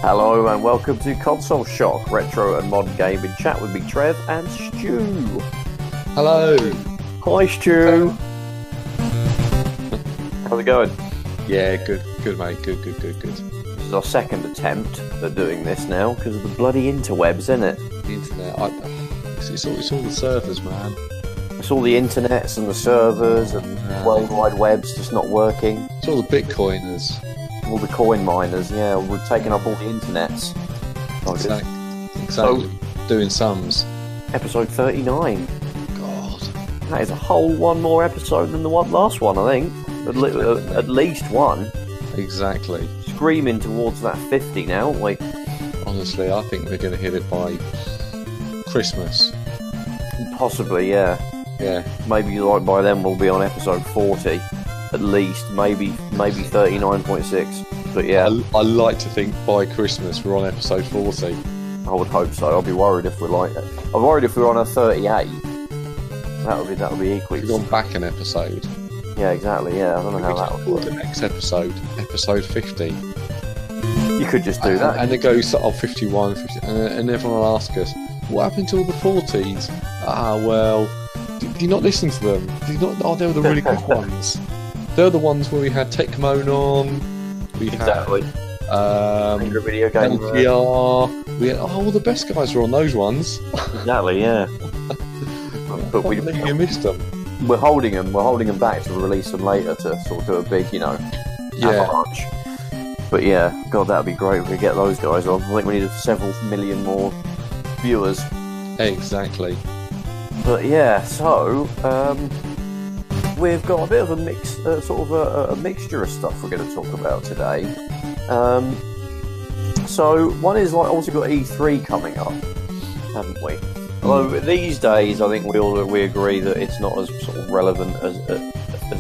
Hello and welcome to Console Shock, retro and modern gaming chat with me, Trev and Stu. Hello. Hi, Stu. How's it going? Yeah, good mate, good. This is our second attempt at doing this now because of the bloody interwebs, isn't it? The internet, it's all the servers, man. It's all the internets and the servers and World Wide Web's just not working. It's all the Bitcoiners. All the coin miners, yeah, we're taking up all the internets. Exactly. So, doing sums. Episode 39. God. That is a whole one more episode than the last one, I think. At least one. Exactly. Screaming towards that 50 now, aren't we? Honestly, I think we're going to hit it by Christmas. Possibly, yeah. Yeah. Maybe like by then we'll be on episode 40. At least, maybe 39.6. But yeah. I like to think by Christmas we're on episode 40. I would hope so. I'll be worried if we're I'm worried if we're on a 38. That would be equally. We've gone back an episode. Yeah, exactly. Yeah, I don't know how that would work. The next episode 50. You could just do that. And it goes to 51, 50, and everyone will ask us, what happened to all the 40s? Well, do you not listen to them? Do you not? Oh, they were the really good ones. They're the ones where we had Tecmone on. We exactly. had video game. LPR. We had all the best guys were on those ones. Exactly, yeah. But we missed them. We're holding them back to release them later to sort of do a big, avalanche. But yeah, God, that'd be great if we get those guys on. I think we need several million more viewers. Exactly. But yeah, so we've got a bit of a mix, a mixture of stuff we're going to talk about today. So one is like obviously got E3 coming up, haven't we? Although these days, I think we agree that it's not as sort of relevant as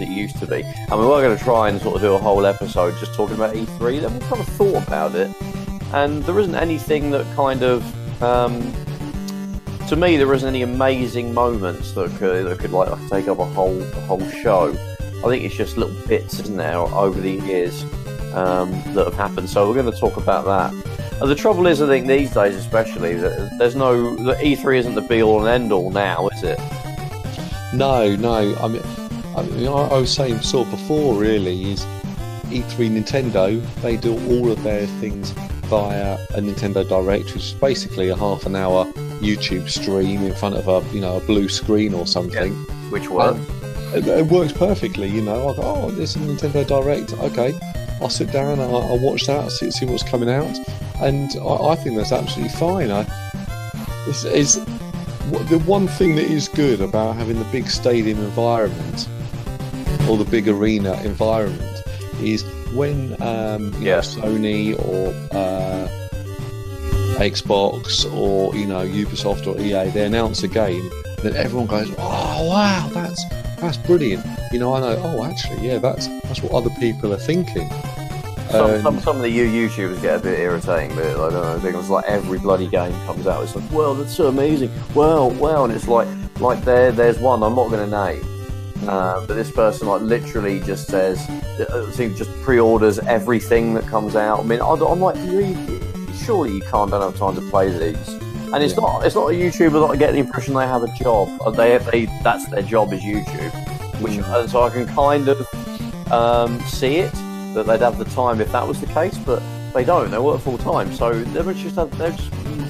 it used to be. And we were going to try and sort of do a whole episode just talking about E3. Then we kind of thought about it, and there isn't anything that kind of, to me, there isn't any amazing moments that could like take up a whole show. I think it's just little bits, isn't there, over the years that have happened. So we're going to talk about that. And the trouble is, I think these days, especially, that the E3 isn't the be-all and end-all now, is it? No. I mean, I was saying sort of before, really, is E3 Nintendo. They do all of their things via a Nintendo Direct, which is basically a half an hour YouTube stream in front of a blue screen or something. Yeah, which works. It works perfectly, I go, oh, there's a Nintendo Direct. Okay, I'll sit down, I'll watch that, see what's coming out. And I think that's absolutely fine. The one thing that is good about having the big stadium environment or the big arena environment is when Sony or Xbox or Ubisoft or EA, they announce a game, then everyone goes, oh wow, that's brilliant. I know, oh actually, yeah, that's what other people are thinking. Some of the YouTubers get a bit irritating, but I don't know, because like every bloody game comes out, it's like, well, that's so amazing, well, and it's like there's one I'm not going to name, but this person like literally just says, just pre-orders everything that comes out. I mean, I'm like, surely you don't have time to play these. And it's not a YouTuber that I get the impression they have a job. They that's their job is YouTube, and so I can kind of see it, that they'd have the time if that was the case, but they don't. They work full time, so they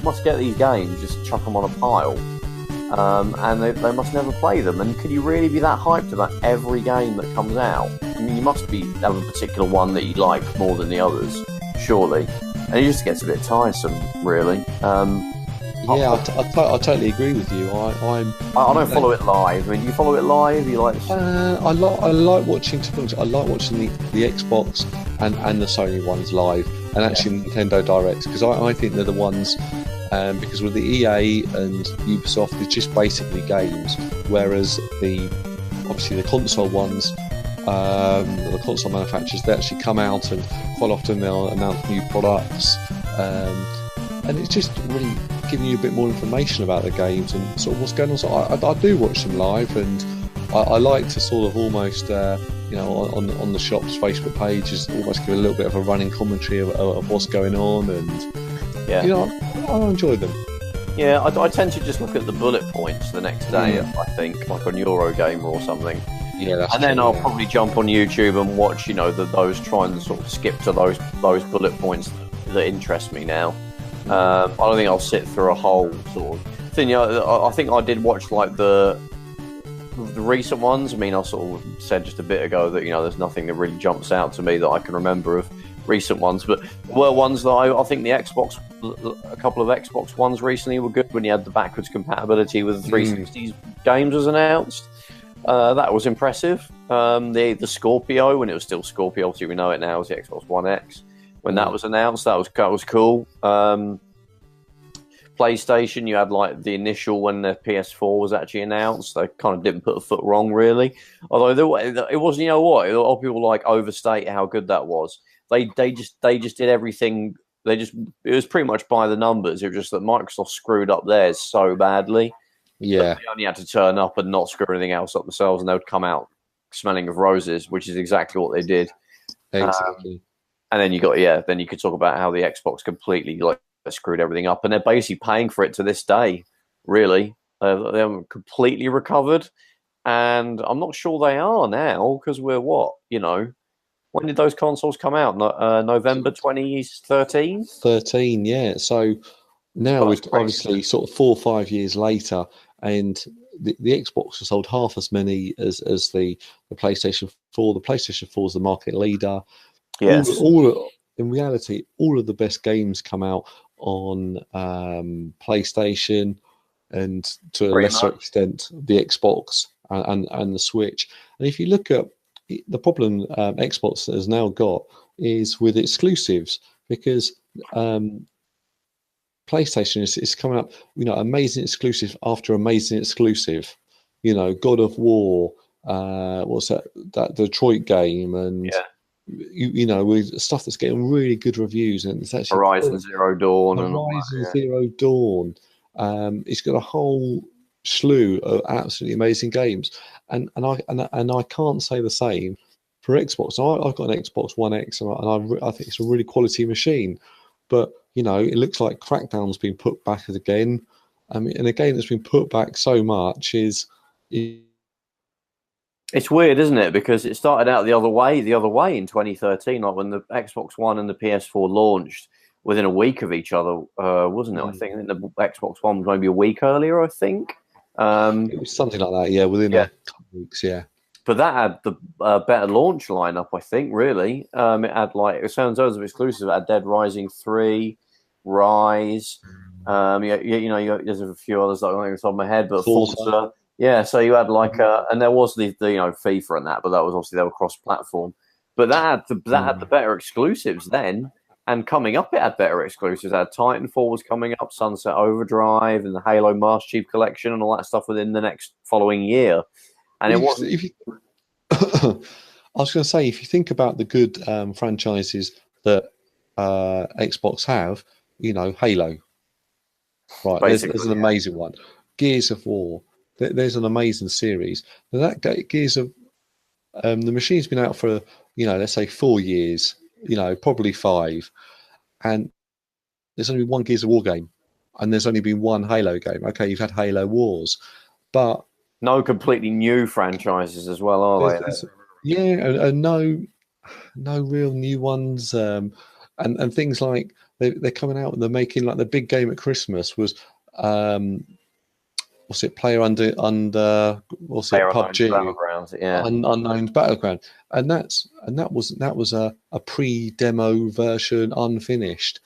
must get these games, just chuck them on a pile, and they must never play them. And could you really be that hyped about every game that comes out? I mean, you must have a particular one that you like more than the others, surely. And it just gets a bit tiresome, really. Yeah, I totally agree with you. I don't follow it live. I mean, do you follow it live? You like? I like watching. I like watching the Xbox and the Sony ones live, and actually Nintendo Directs, because I think they're the ones. Because with the EA and Ubisoft, it's just basically games, whereas the console ones, the console manufacturers, they actually come out and quite often they'll announce new products, and it's just really giving you a bit more information about the games and sort of what's going on. So I do watch them live, and I like to sort of almost, you know, on the shop's Facebook page, is almost give a little bit of a running commentary of what's going on, and you know, I enjoy them. Yeah, I tend to just look at the bullet points the next day. I think, like on Eurogamer or something. Yeah, that's and then true, I'll probably jump on YouTube and watch, you know, those try and sort of skip to those bullet points that interest me now. I don't think I'll sit through a whole sort of thing. You know, I think I did watch like the recent ones. I mean, I sort of said just a bit ago that, you know, there's nothing that really jumps out to me that I can remember of recent ones, but there were ones that I think the Xbox, a couple of Xbox ones recently were good when you had the backwards compatibility with the 360 games was announced. That was impressive. The Scorpio, when it was still Scorpio, obviously we know it now as the Xbox One X. When that was announced, that was cool. PlayStation, you had like the initial when the PS4 was actually announced. They kind of didn't put a foot wrong, really. Although it wasn't, you know what? A lot of people like overstate how good that was. They just did everything. It was pretty much by the numbers. It was just that Microsoft screwed up theirs so badly. Yeah, they only had to turn up and not screw anything else up themselves, and they would come out smelling of roses, which is exactly what they did. exactly. And then then you could talk about how the Xbox completely like screwed everything up, and they're basically paying for it to this day. Really, they haven't completely recovered, and I'm not sure they are now because we're when did those consoles come out? November 2013. 13, yeah. So now we're obviously sort of 4 or 5 years later, and the Xbox has sold half as many as the PlayStation 4. The PlayStation 4 is the market leader. Yes. In reality, all of the best games come out on PlayStation, and to a lesser extent the Xbox and the Switch. And if you look at the problem Xbox has now got is with exclusives, because PlayStation is coming up, you know, amazing exclusive after amazing exclusive. You know, God of War, what's that Detroit game, and you know, with stuff that's getting really good reviews, and it's actually Horizon Zero Dawn Zero Dawn. It's got a whole slew of absolutely amazing games, and I can't say the same for Xbox. I've got an Xbox One X, and I think it's a really quality machine. But you know, it looks like Crackdown's been put back again. I mean, and a game that's been put back so much is. It's weird, isn't it? Because it started out the other way in 2013, like when the Xbox One and the PS4 launched within a week of each other, wasn't it? I think the Xbox One was maybe a week earlier, I think. It was something like that, yeah, within a couple of weeks, yeah. But that had the better launch lineup, I think, really. It had, like, it sounds of exclusive. It had Dead Rising 3, Rise. There's a few others that I don't think off the top of my head, but Forza. Yeah, so you had like and there was the FIFA and that, but that was obviously they were cross-platform. But that had the better exclusives then, and coming up it had better exclusives. It had Titanfall was coming up, Sunset Overdrive, and the Halo Master Chief Collection, and all that stuff within the next following year. And it was. I was going to say, if you think about the good franchises that Xbox have, you know, Halo, right? There's an amazing one. Gears of War. There's an amazing series. Now that Gears of the machine's been out for, you know, let's say 4 years, you know, probably 5, and there's only one Gears of War game, and there's only been one Halo game. Okay, you've had Halo Wars, but no completely new franchises as well, are they? Yeah, and no real new ones, and things like they're coming out and they're making, like, the big game at Christmas was what's it? Player under what's it? PUBG, Unknown Battleground, and that was a pre-demo version, unfinished.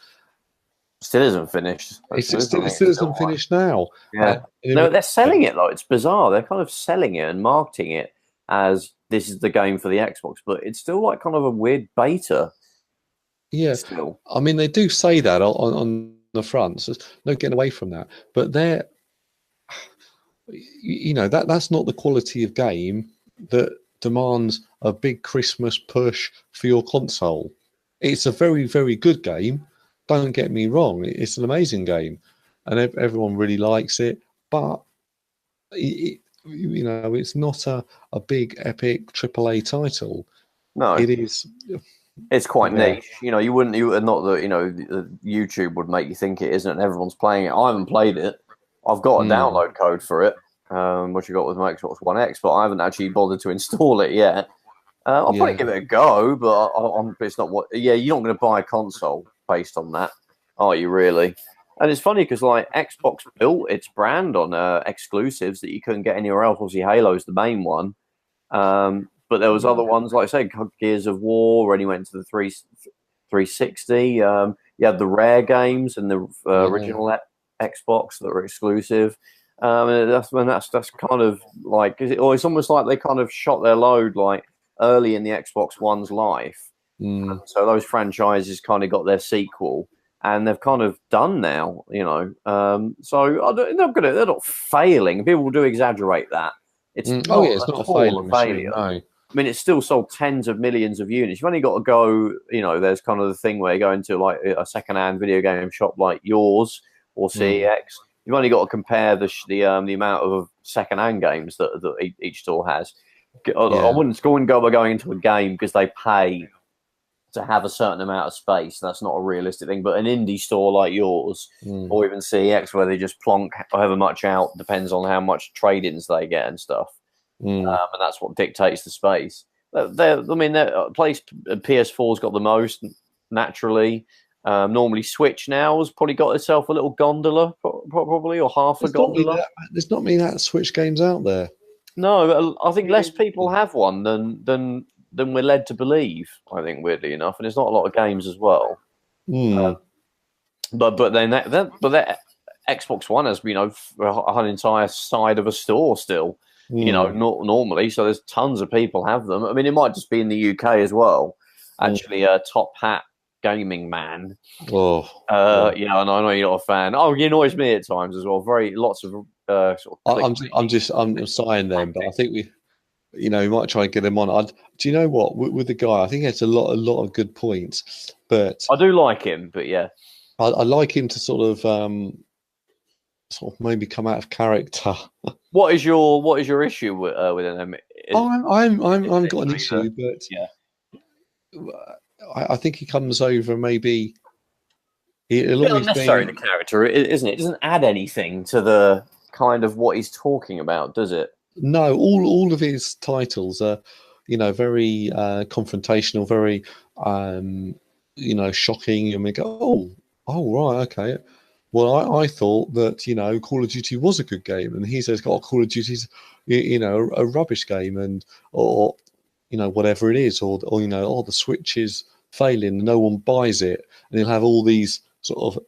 Still isn't finished. It still isn't finished now. Yeah, no, they're selling it though. It's bizarre. They're kind of selling it and marketing it as this is the game for the Xbox, but it's still like kind of a weird beta. Yeah, still. I mean, they do say that on the front, so no getting away from that. But they're, you know, that's not the quality of game that demands a big Christmas push for your console. It's a very, very good game. Don't get me wrong; it's an amazing game, and everyone really likes it. But you know, it's not a big epic AAA title. No, it is. It's quite niche. You know, you wouldn't. Not that YouTube would make you think it isn't, and everyone's playing it. I haven't played it. I've got a download code for it, which I got with my Xbox One X, but I haven't actually bothered to install it yet. I'll probably give it a go, but it's not what. Yeah, you're not going to buy a console based on that, are you? Really? And it's funny because like Xbox built its brand on exclusives that you couldn't get anywhere else. Obviously, Halo's the main one. But there was other ones, like I say, Gears of War, and he went to the 360. You had the Rare games and the original Xbox that were exclusive. And that's kind of like, it's almost like they kind of shot their load like early in the Xbox One's life. So those franchises kind of got their sequel, and they've kind of done now, you know. So they're not failing. People do exaggerate that. It's not a failure. No. I mean, it's still sold tens of millions of units. You've only got to go, you know, there's kind of the thing where you go into like a second-hand video game shop like yours or CEX. You've only got to compare the amount of second-hand games that each store has. I wouldn't go by going into a game because they pay to have a certain amount of space. That's not a realistic thing. But an indie store like yours or even CEX, where they just plonk however much out, depends on how much trade-ins they get and stuff. And that's what dictates the space. PS4's got the most naturally. Normally, Switch now has probably got itself a little gondola, probably, or half a gondola. There's not many Switch games out there. No, I think less people have one than we're led to believe. I think, weirdly enough, and there's not a lot of games as well. But that Xbox One has, you know, an entire side of a store still. You know, not normally. So there's tons of people have them. I mean, it might just be in the UK as well. Actually, Top Hat Gaming Man. Yeah, and I know you're not a fan. Oh, he annoys me at times as well. Lots of sort of. I'm sighing them, but I think we might try and get him on. Do you know what? With the guy, I think he has a lot of good points. But I do like him. But yeah, I like him to sort of maybe come out of character. What is your issue with him? I've got an issue, but I think he comes over maybe. It'll always necessary the character, isn't it? It doesn't add anything to the kind of what he's talking about, does it? No, all of his titles are, very confrontational, very shocking, and we go, oh right, okay. Well, I thought that, Call of Duty was a good game, and he says, Call of Duty's, a rubbish game, or whatever it is, or the Switch is failing, no one buys it, and he'll have all these sort of.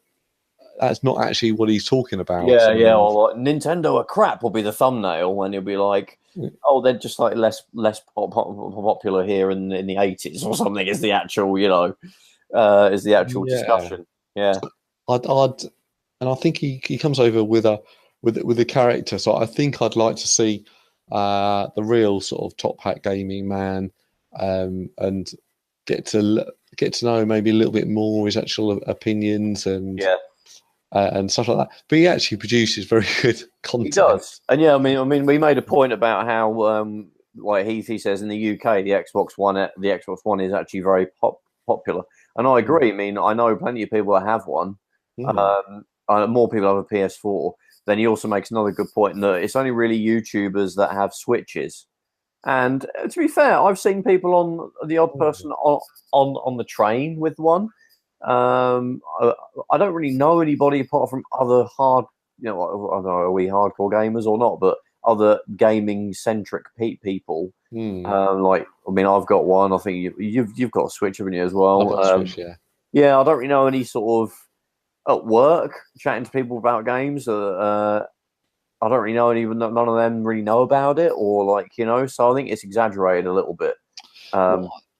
That's not actually what he's talking about. Yeah. Or Nintendo are crap will be the thumbnail, and he'll be like, "Oh, they're just like less popular here in the 80s or something." Is the actual, discussion. Yeah. And I think he comes over with a character. So I think I'd like to see the real sort of Top Hat Gaming Man, and get to know maybe a little bit more his actual opinions and stuff like that. But he actually produces very good content. He does, and I mean, we made a point about how, like he says in the UK, the Xbox One is actually very popular, and I agree. I mean, I know plenty of people that have one. More people have a PS4. Then he also makes another good point in that it's only really YouTubers that have Switches. And to be fair, I've seen people on the odd person on the train with one. I don't really know anybody apart from other I don't know, are we hardcore gamers or not, but other gaming centric people. I've got one. I think you've got a Switch, haven't you, as well? I've got a Switch, yeah. Yeah, I don't really know any sort of at work chatting to people about games. I don't really know none of them really know about it, or so I think it's exaggerated a little bit.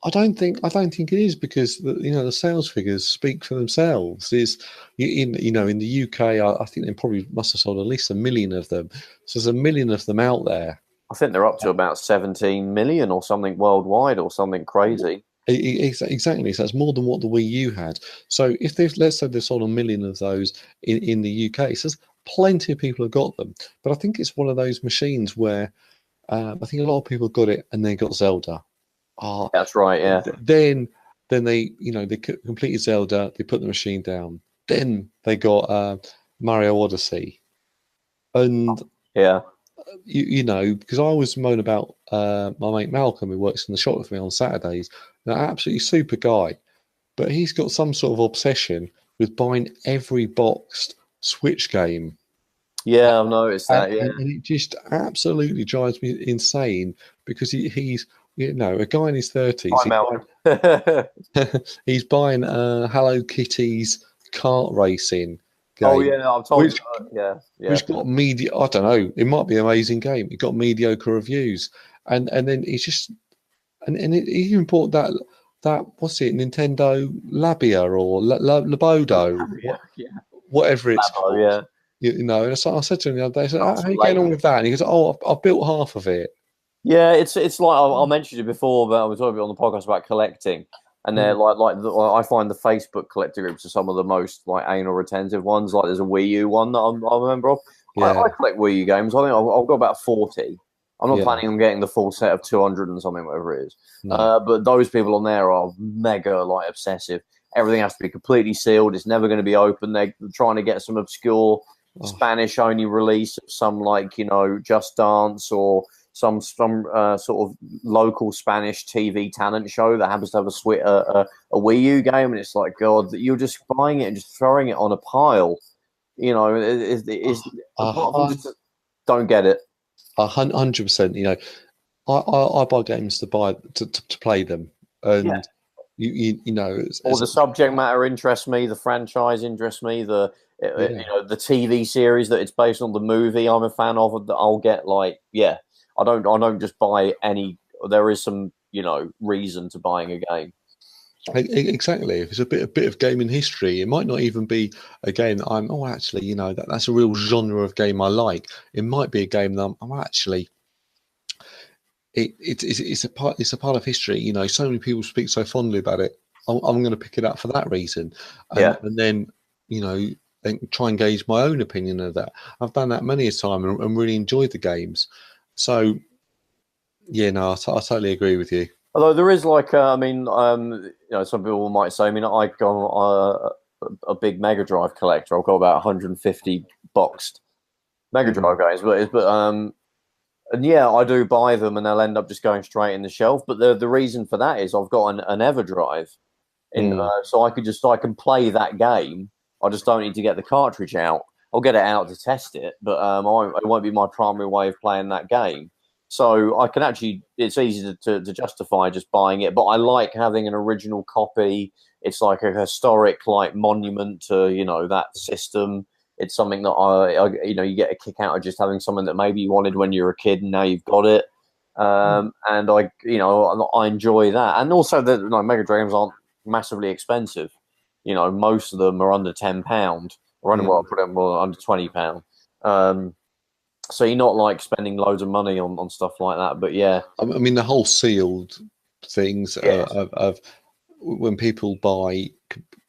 I don't think it is, because the sales figures speak for themselves. In the UK, I think they probably must have sold at least 1 million of them. So there's 1 million of them out there. I think they're up to about 17 million or something worldwide, or something crazy. Exactly. So that's more than what the Wii U had. So if let's say they've sold 1 million of those in the UK, so plenty of people have got them. But I think it's one of those machines where I think a lot of people got it and then got Zelda. That's right, yeah. Then they, they completed Zelda, they put the machine down. Then they got Mario Odyssey. And yeah, because I always moan about my mate Malcolm, who works in the shop with me on Saturdays, an absolutely super guy, but he's got some sort of obsession with buying every boxed Switch game. Yeah, I've noticed that. Yeah, and it just absolutely drives me insane because he's a guy in his 30s. He's buying Hello Kitty's kart racing game. Oh yeah, I've told you. Which got I don't know. It might be an amazing game. It got mediocre reviews, and then it's just and it even bought that what's it, Nintendo Labia or Labodo, whatever it's called. Yeah. And so I said to him the other day, I said, how are you getting on with that? And he goes, oh, I've built half of it. Yeah, it's like I mentioned it before, but I was talking on the podcast about collecting, and they're I find the Facebook collector groups are some of the most like anal retentive ones. Like there's a Wii U one that I remember of. Yeah. I collect Wii U games. I think I've got about 40. I'm not planning on getting the full set of 200 and something, whatever it is. No. But those people on there are mega like obsessive. Everything has to be completely sealed. It's never going to be open. They're trying to get some obscure Spanish only release of some Just Dance or some sort of local Spanish TV talent show that happens to have a Wii U game, and it's like, God, you're just buying it and just throwing it on a pile. Don't get it. 100%. I buy games to play them, and or the subject matter interests me, the franchise interests me, the TV series that it's based on, the movie I'm a fan of. That I'll get I don't just buy any. There is some reason to buying a game. Exactly. If it's a bit of gaming history, it might not even be a game that that's a real genre of game I like. It might be a game that I'm actually. It's a part of history. So many people speak so fondly about it. I'm going to pick it up for that reason. And then and try and gauge my own opinion of that. I've done that many a time and really enjoyed the games. So, I totally agree with you. Although there is some people might say, I've got a big Mega Drive collector. I've got about 150 boxed Mega Drive games, and I do buy them, and they'll end up just going straight in the shelf. But the reason for that is I've got an EverDrive, so I can play that game. I just don't need to get the cartridge out. I'll get it out to test it, but it won't be my primary way of playing that game. So I can it's easy to justify just buying it, but I like having an original copy. It's like a historic monument to that system. It's something that you get a kick out of just having something that maybe you wanted when you were a kid and now you've got it. And I enjoy that. And also the Mega Drives aren't massively expensive. Most of them are under £10, or under under £20. So you're not spending loads of money on stuff like that. But yeah, the whole sealed things of when people buy,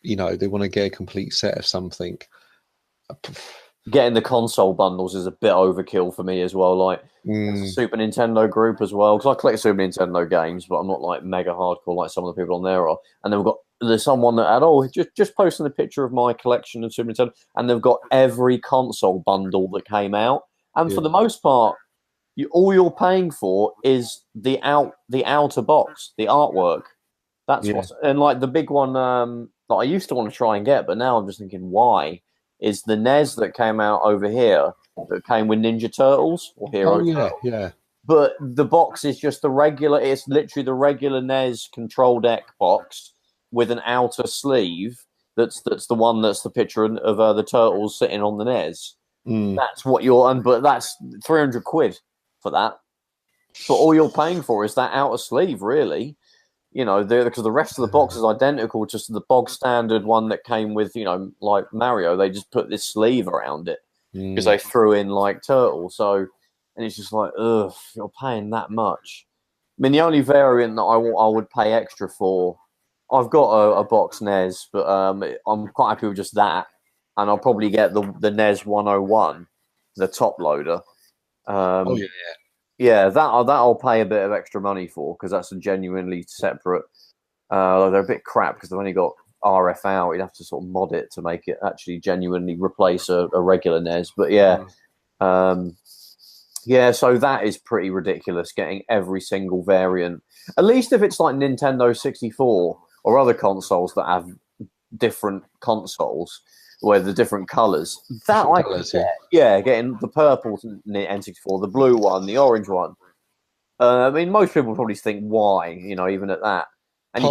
they want to get a complete set of something. Getting the console bundles is a bit overkill for me as well. The Super Nintendo group as well, because I collect Super Nintendo games, but I'm not mega hardcore like some of the people on there are. And there's someone that had just posting a picture of my collection of Super Nintendo, and they've got every console bundle that came out. And for the most part, all you're paying for is the outer box, the artwork. That's and the big one that I used to want to try and get, but now I'm just thinking, why? Is the NES that came out over here that came with Ninja Turtles or Hero Turtles. Yeah. But the box is just it's literally the regular NES Control Deck box with an outer sleeve. That's the one that's the picture of the turtles sitting on the NES. That's what but that's £300 for that. But all you're paying for is that outer sleeve, really. Because the rest of the box is identical to the bog standard one that came with, like Mario. They just put this sleeve around it because they threw in turtles. So, and it's just ugh, you're paying that much. The only variant that I would pay extra for, I've got a box NES, but I'm quite happy with just that. and I'll probably get the NES 101, the top loader. Oh yeah, Yeah, that I'll pay a bit of extra money for because that's a genuinely separate. They're a bit crap because they've only got RF out. You'd have to sort of mod it to make it actually genuinely replace a regular NES. But yeah, yeah. So that is pretty ridiculous. Getting every single variant. At least if it's like Nintendo 64 or other consoles that have different consoles where the different colours. That I could get. Yeah, getting the purple N64, the blue one, the orange one. I mean, most people probably think why, even at that. And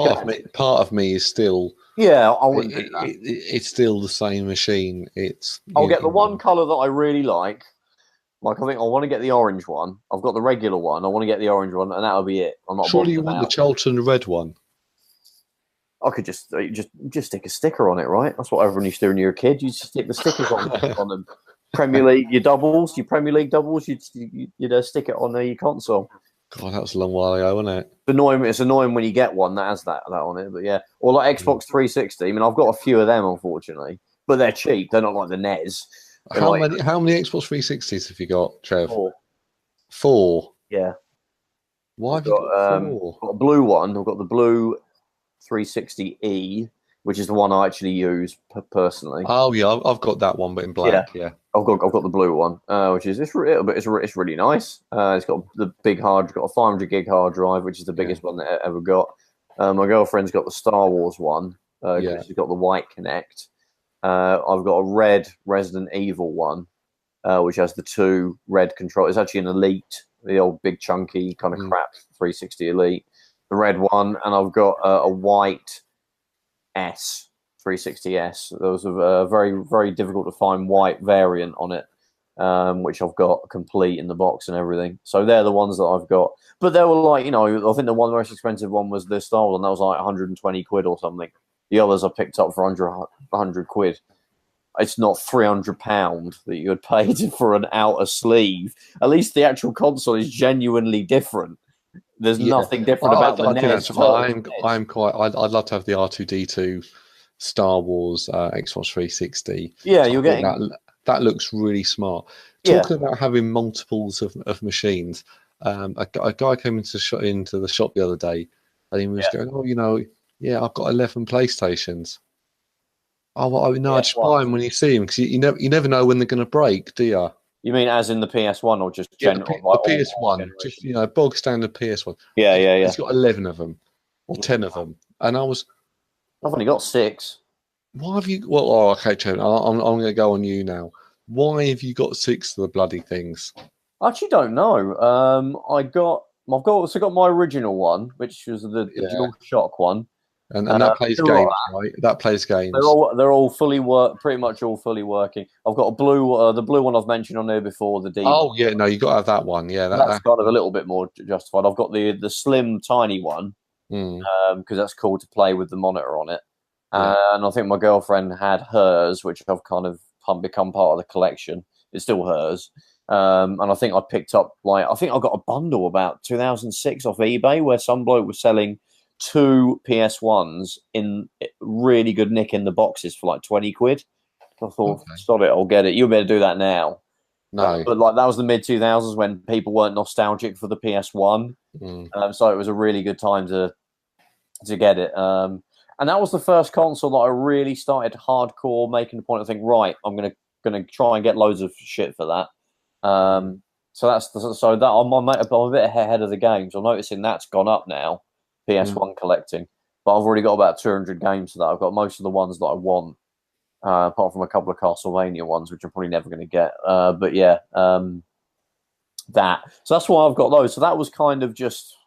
part of me is still it's still the same machine. I'll get the one colour that I really like. Like I think I want to get the orange one. I've got the regular one. I want to get the orange one, and that'll be it. I'm not. Surely you want the Charlton red one. I could just stick a sticker on it, right? That's what everyone used to do when you were a kid. You just stick the stickers on them. Premier League, your Premier League doubles, you'd stick it on your console. God, that was a long while ago, wasn't it? It's annoying when you get one that has that on it, but yeah. Or like Xbox 360. I mean, I've got a few of them, unfortunately, but they're cheap. They're not like the NES. How many Xbox 360s have you got, Trev? 4. 4? Yeah. Why have you got 4? Got a blue one. I've got the blue 360E, which is the one I actually use personally. Oh yeah, I've got that one, but in black. Yeah. I've got the blue one, which is it's really nice. It's got the big got a 500 gig hard drive, which is the biggest one that I ever got. My girlfriend's got the Star Wars one. She's got the white Connect. I've got a red Resident Evil one, which has the 2 red controls. It's actually an Elite, the old big chunky kind of crap 360 Elite. The red one, and I've got a white 360S. There was a very, very difficult to find white variant on it, which I've got complete in the box and everything. So they're the ones that I've got. But they were like, I think the most expensive one was the Star Wars, and that was like 120 quid or something. The others I picked up for 100 quid. It's not £300 that you would pay for an outer sleeve. At least the actual console is genuinely different. There's nothing different about the NES. I'd love to have the R2D2 Star Wars Xbox 360. Yeah, you're getting that looks really smart. Talking about having multiples of machines, a guy came into the shop the other day, and he was going, I've got 11 PlayStations. Oh, well, no, I just buy them when you see them because you never know when they're going to break, do you? You mean as in the PS1 or just general? The PS1, just bog standard PS1. Yeah. He's got 11 of them or 10 of them, and I've only got 6. Why have you? Well, okay, Trev, I'm going to go on you now. Why have you got 6 of the bloody things? I actually don't know. I've got my original one, which was the Dual Shock one. And that plays games, right? That plays games. They're all fully pretty much all fully working. I've got the blue one I've mentioned on there before. The D. Oh yeah, no, you got to have that one. Yeah, that's kind of a little bit more justified. I've got the slim tiny one because that's cool to play with the monitor on it. And I think my girlfriend had hers, which I've kind of become part of the collection. It's still hers. And I think I picked up I think I got a bundle about 2006 off eBay where some bloke was selling 2 PS1s in really good nick in the boxes for like 20 quid. I thought, sod it, I'll get it. You better do that now. No. But that was the mid-2000s when people weren't nostalgic for the PS1. So it was a really good time to get it. And that was the first console that I really started hardcore making the point of thinking, right, I'm gonna try and get loads of shit for that. So I'm a bit ahead of the game. So I'm noticing that's gone up now. PS1 collecting, but I've already got about 200 games for that. I've got most of the ones that I want, apart from a couple of Castlevania ones, which I'm probably never going to get. But yeah, that. So that's why I've got those. So that was kind of just,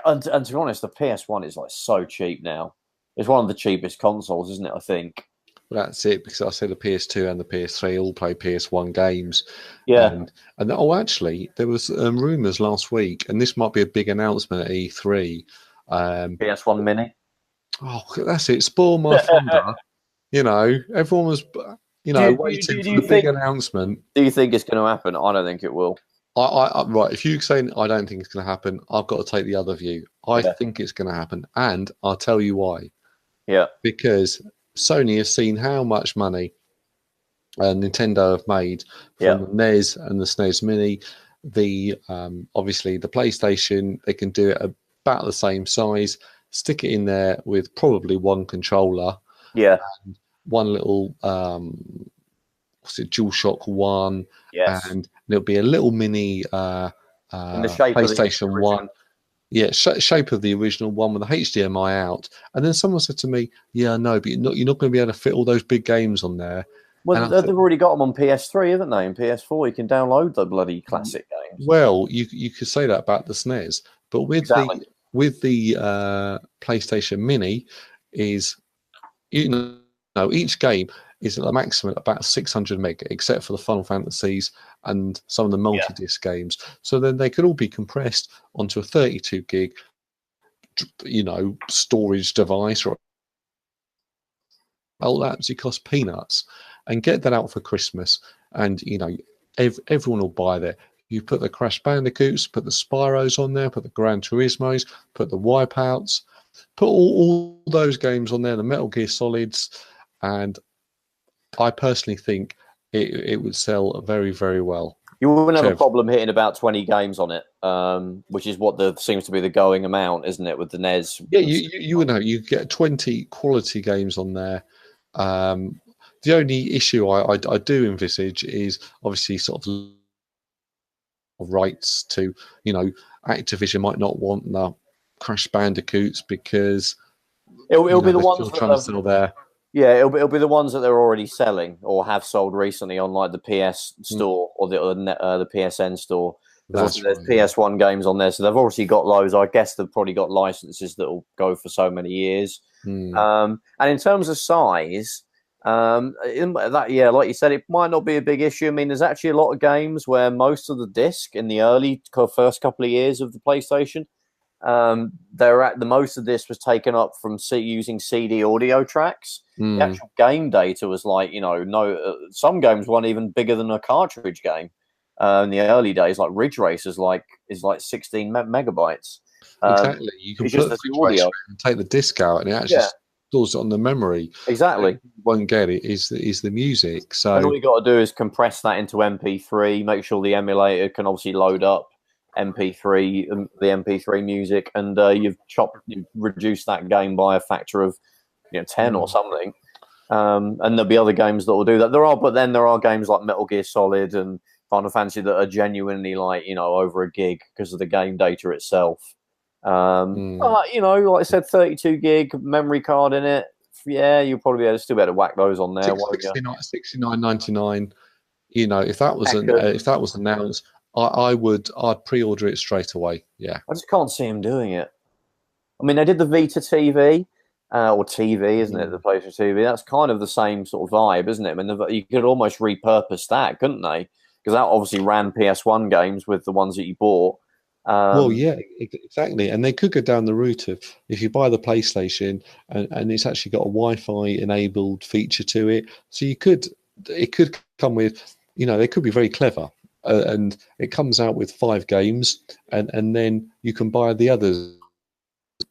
and to be honest, the PS1 is like so cheap now. It's one of the cheapest consoles, isn't it? I think. Well, that's it, because I say the PS2 and the PS3 all play PS1 games. Yeah. And actually, there was rumours last week, and this might be a big announcement at E3. PS1 Mini. Oh, that's it. Spoil my thunder. Everyone was, waiting for the big announcement. Do you think it's going to happen? I don't think it will. Right. If you say I don't think it's going to happen, I've got to take the other view. I think it's going to happen, and I'll tell you why. Yeah. Because Sony has seen how much money Nintendo have made from the NES and the SNES Mini. The obviously the PlayStation, they can do it about the same size. Stick it in there with probably one controller. Yeah. One little what's it, DualShock 1, Yes. and there'll be a little mini In the shape PlayStation of the 1. Yeah, shape of the original one with the HDMI out. And then someone said to me, "Yeah, no, but you're not going to be able to fit all those big games on there." Well, they've already got them on PS3, haven't they? And PS4, you can download the bloody classic games. Well, you could say that about the SNES, but with the PlayStation Mini, is each game is at a maximum about 600 meg, except for the Final Fantasies and some of the multi-disc games. So then they could all be compressed onto a 32 gig, storage device, or all that actually costs peanuts, and get that out for Christmas, and everyone will buy that. You put the Crash Bandicoots, put the Spyros on there, put the Gran Turismos, put the Wipeouts, put all those games on there, the Metal Gear Solids, and I personally think it would sell very, very well. You wouldn't have a problem hitting about 20 games on it, which is what seems to be the going amount, isn't it, with the NES? Yeah, you would know. You get 20 quality games on there. The only issue I do envisage is obviously sort of rights to, Activision might not want the Crash Bandicoots because it'll be the ones trying to sell there. Yeah, it'll be the ones that they're already selling or have sold recently on like the PS store or the PSN store. There's PS1 games on there, so they've obviously got those. I guess they've probably got licenses that will go for so many years. And in terms of size, like you said, it might not be a big issue. I mean, there's actually a lot of games where most of the disc in the early first couple of years of the PlayStation, most of this was taken up from using CD audio tracks. The actual game data was like, some games weren't even bigger than a cartridge game. In the early days, like Ridge Racer is like 16 megabytes. Exactly. You can put the audio and take the disc out, and it actually stores it on the memory. Exactly. You won't get it is the music. So and all you got to do is compress that into MP3. Make sure the emulator can obviously load up MP3, the MP3 music, and you've reduced that game by a factor of 10 or something. And there'll be other games that will do that. There are games like Metal Gear Solid and Final Fantasy that are genuinely over a gig because of the game data itself. But, like I said, 32 gig memory card in it. Yeah, you'll probably still be able to whack those on there. $69.99. If that was announced, I'd pre-order it straight away. Yeah, I just can't see him doing it. I mean, they did the Vita TV or TV, isn't it? The PlayStation TV. That's kind of the same sort of vibe, isn't it? I mean, you could almost repurpose that, couldn't they? Because that obviously ran PS1 games with the ones that you bought. Well, yeah, exactly. And they could go down the route of if you buy the PlayStation and it's actually got a Wi-Fi enabled feature to it, so it could come with, they could be very clever. And it comes out with 5 games, and then you can buy the others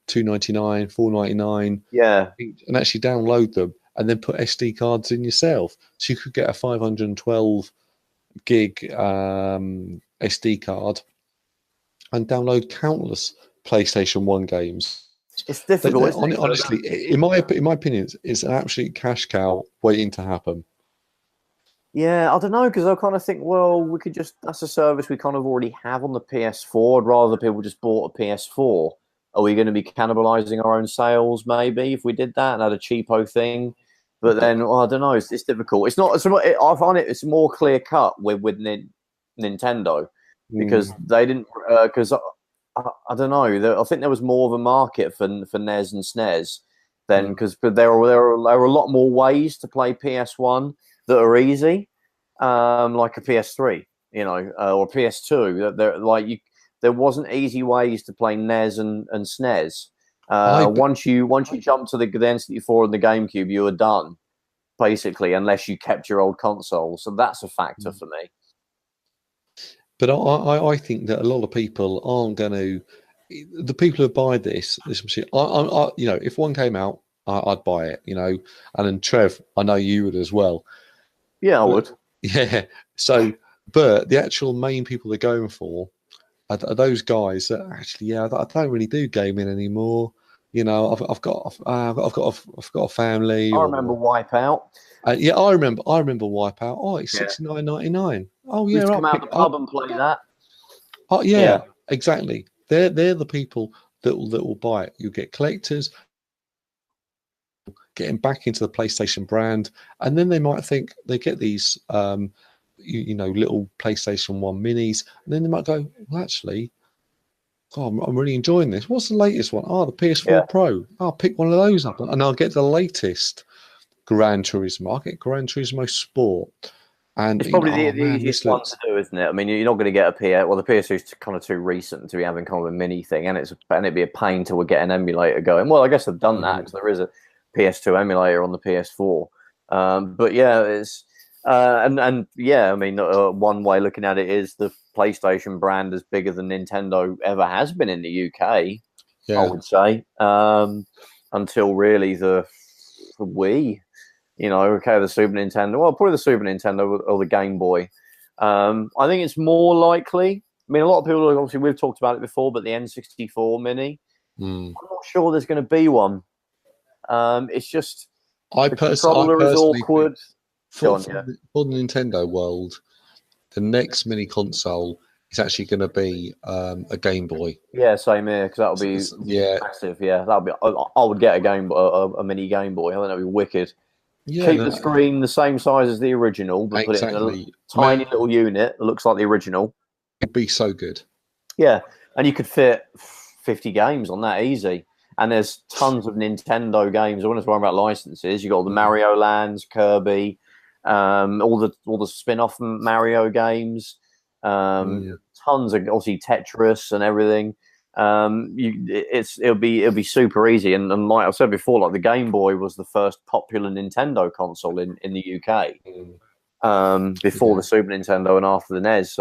$2.99, $4.99, and actually download them, and then put SD cards in yourself. So you could get a 512 gig SD card and download countless PlayStation 1 games. It's difficult. Honestly, in my opinion, it's an absolute cash cow waiting to happen. Yeah, I don't know, because I kind of think, well, that's a service we kind of already have on the PS4. I'd rather people just bought a PS4. Are we going to be cannibalizing our own sales, maybe, if we did that and had a cheapo thing? But then, I don't know, it's difficult. I find it's more clear cut with Nintendo, because they didn't, because I don't know, I think there was more of a market for NES and SNES then, because there are a lot more ways to play PS1 that are easy, like a PS3, or PS2. There wasn't easy ways to play NES and SNES. Once you jump to the N64 and the GameCube, you were done, basically, unless you kept your old console. So that's a factor for me. But I think that a lot of people aren't going to. The people who buy this machine, if one came out, I'd buy it. And then Trev, I know you would as well. Yeah, I would. Yeah. So, but the actual main people they're going for are those guys that actually, I don't really do gaming anymore. You know, I've got a family, I remember or Wipeout. yeah, I remember Wipeout. Oh, it's Yeah. $69.99. Oh We yeah, used to I'll come out pick the up. pub and play that. Oh yeah, Yeah. exactly. They're the people that will buy it. You get collectors getting back into the PlayStation brand, and then they might think they get these you know, little PlayStation 1 minis, and then they might go, well, actually, oh, I'm really enjoying this. What's the latest one? Oh, the PS4 Yeah. Pro. I'll pick one of those up, and I'll get the latest Gran Turismo. I'll get Gran Turismo Sport. And It's you know, probably oh the man, easiest this one to looks, do, isn't it? I mean, you're not going to get a PS. Well, the PS2 is kind of too recent to be having kind of a mini thing, and it'd be a pain to get an emulator going. Well, I guess they've done that because there is a PS2 emulator on the PS4. But yeah, it's and yeah, I mean, one way looking at it is the PlayStation brand is bigger than Nintendo ever has been in the UK. I yeah, would say until really the Wii. You know, okay, the Super Nintendo. Well, probably the Super Nintendo or the Game Boy. I think it's more likely. I mean, a lot of people, obviously, we've talked about it before, but the N64 Mini, mm. I'm not sure there's going to be one. It's just I the I controller is personally think awkward. Go on, yeah. for the Nintendo world, the next mini console is actually going to be a Game Boy. Yeah, same here, because that'll be Yeah, massive. Yeah, that'll be. I would get a mini Game Boy. I think that'd be wicked. yeah, Keep no, the screen the same size as the original, but put it in a exactly. tiny Man, little unit that looks like the original. it'd be so good. Yeah, and you could fit 50 games on that easy. And there's tons of Nintendo games. I want to talk about licenses. You got all the Mario Lands, Kirby, all the spin-off Mario games, Mm. tons of obviously Tetris and everything. It'll be super easy. And like I said before, like the Game Boy was the first popular Nintendo console in the UK, before Yeah. the Super Nintendo and after the NES.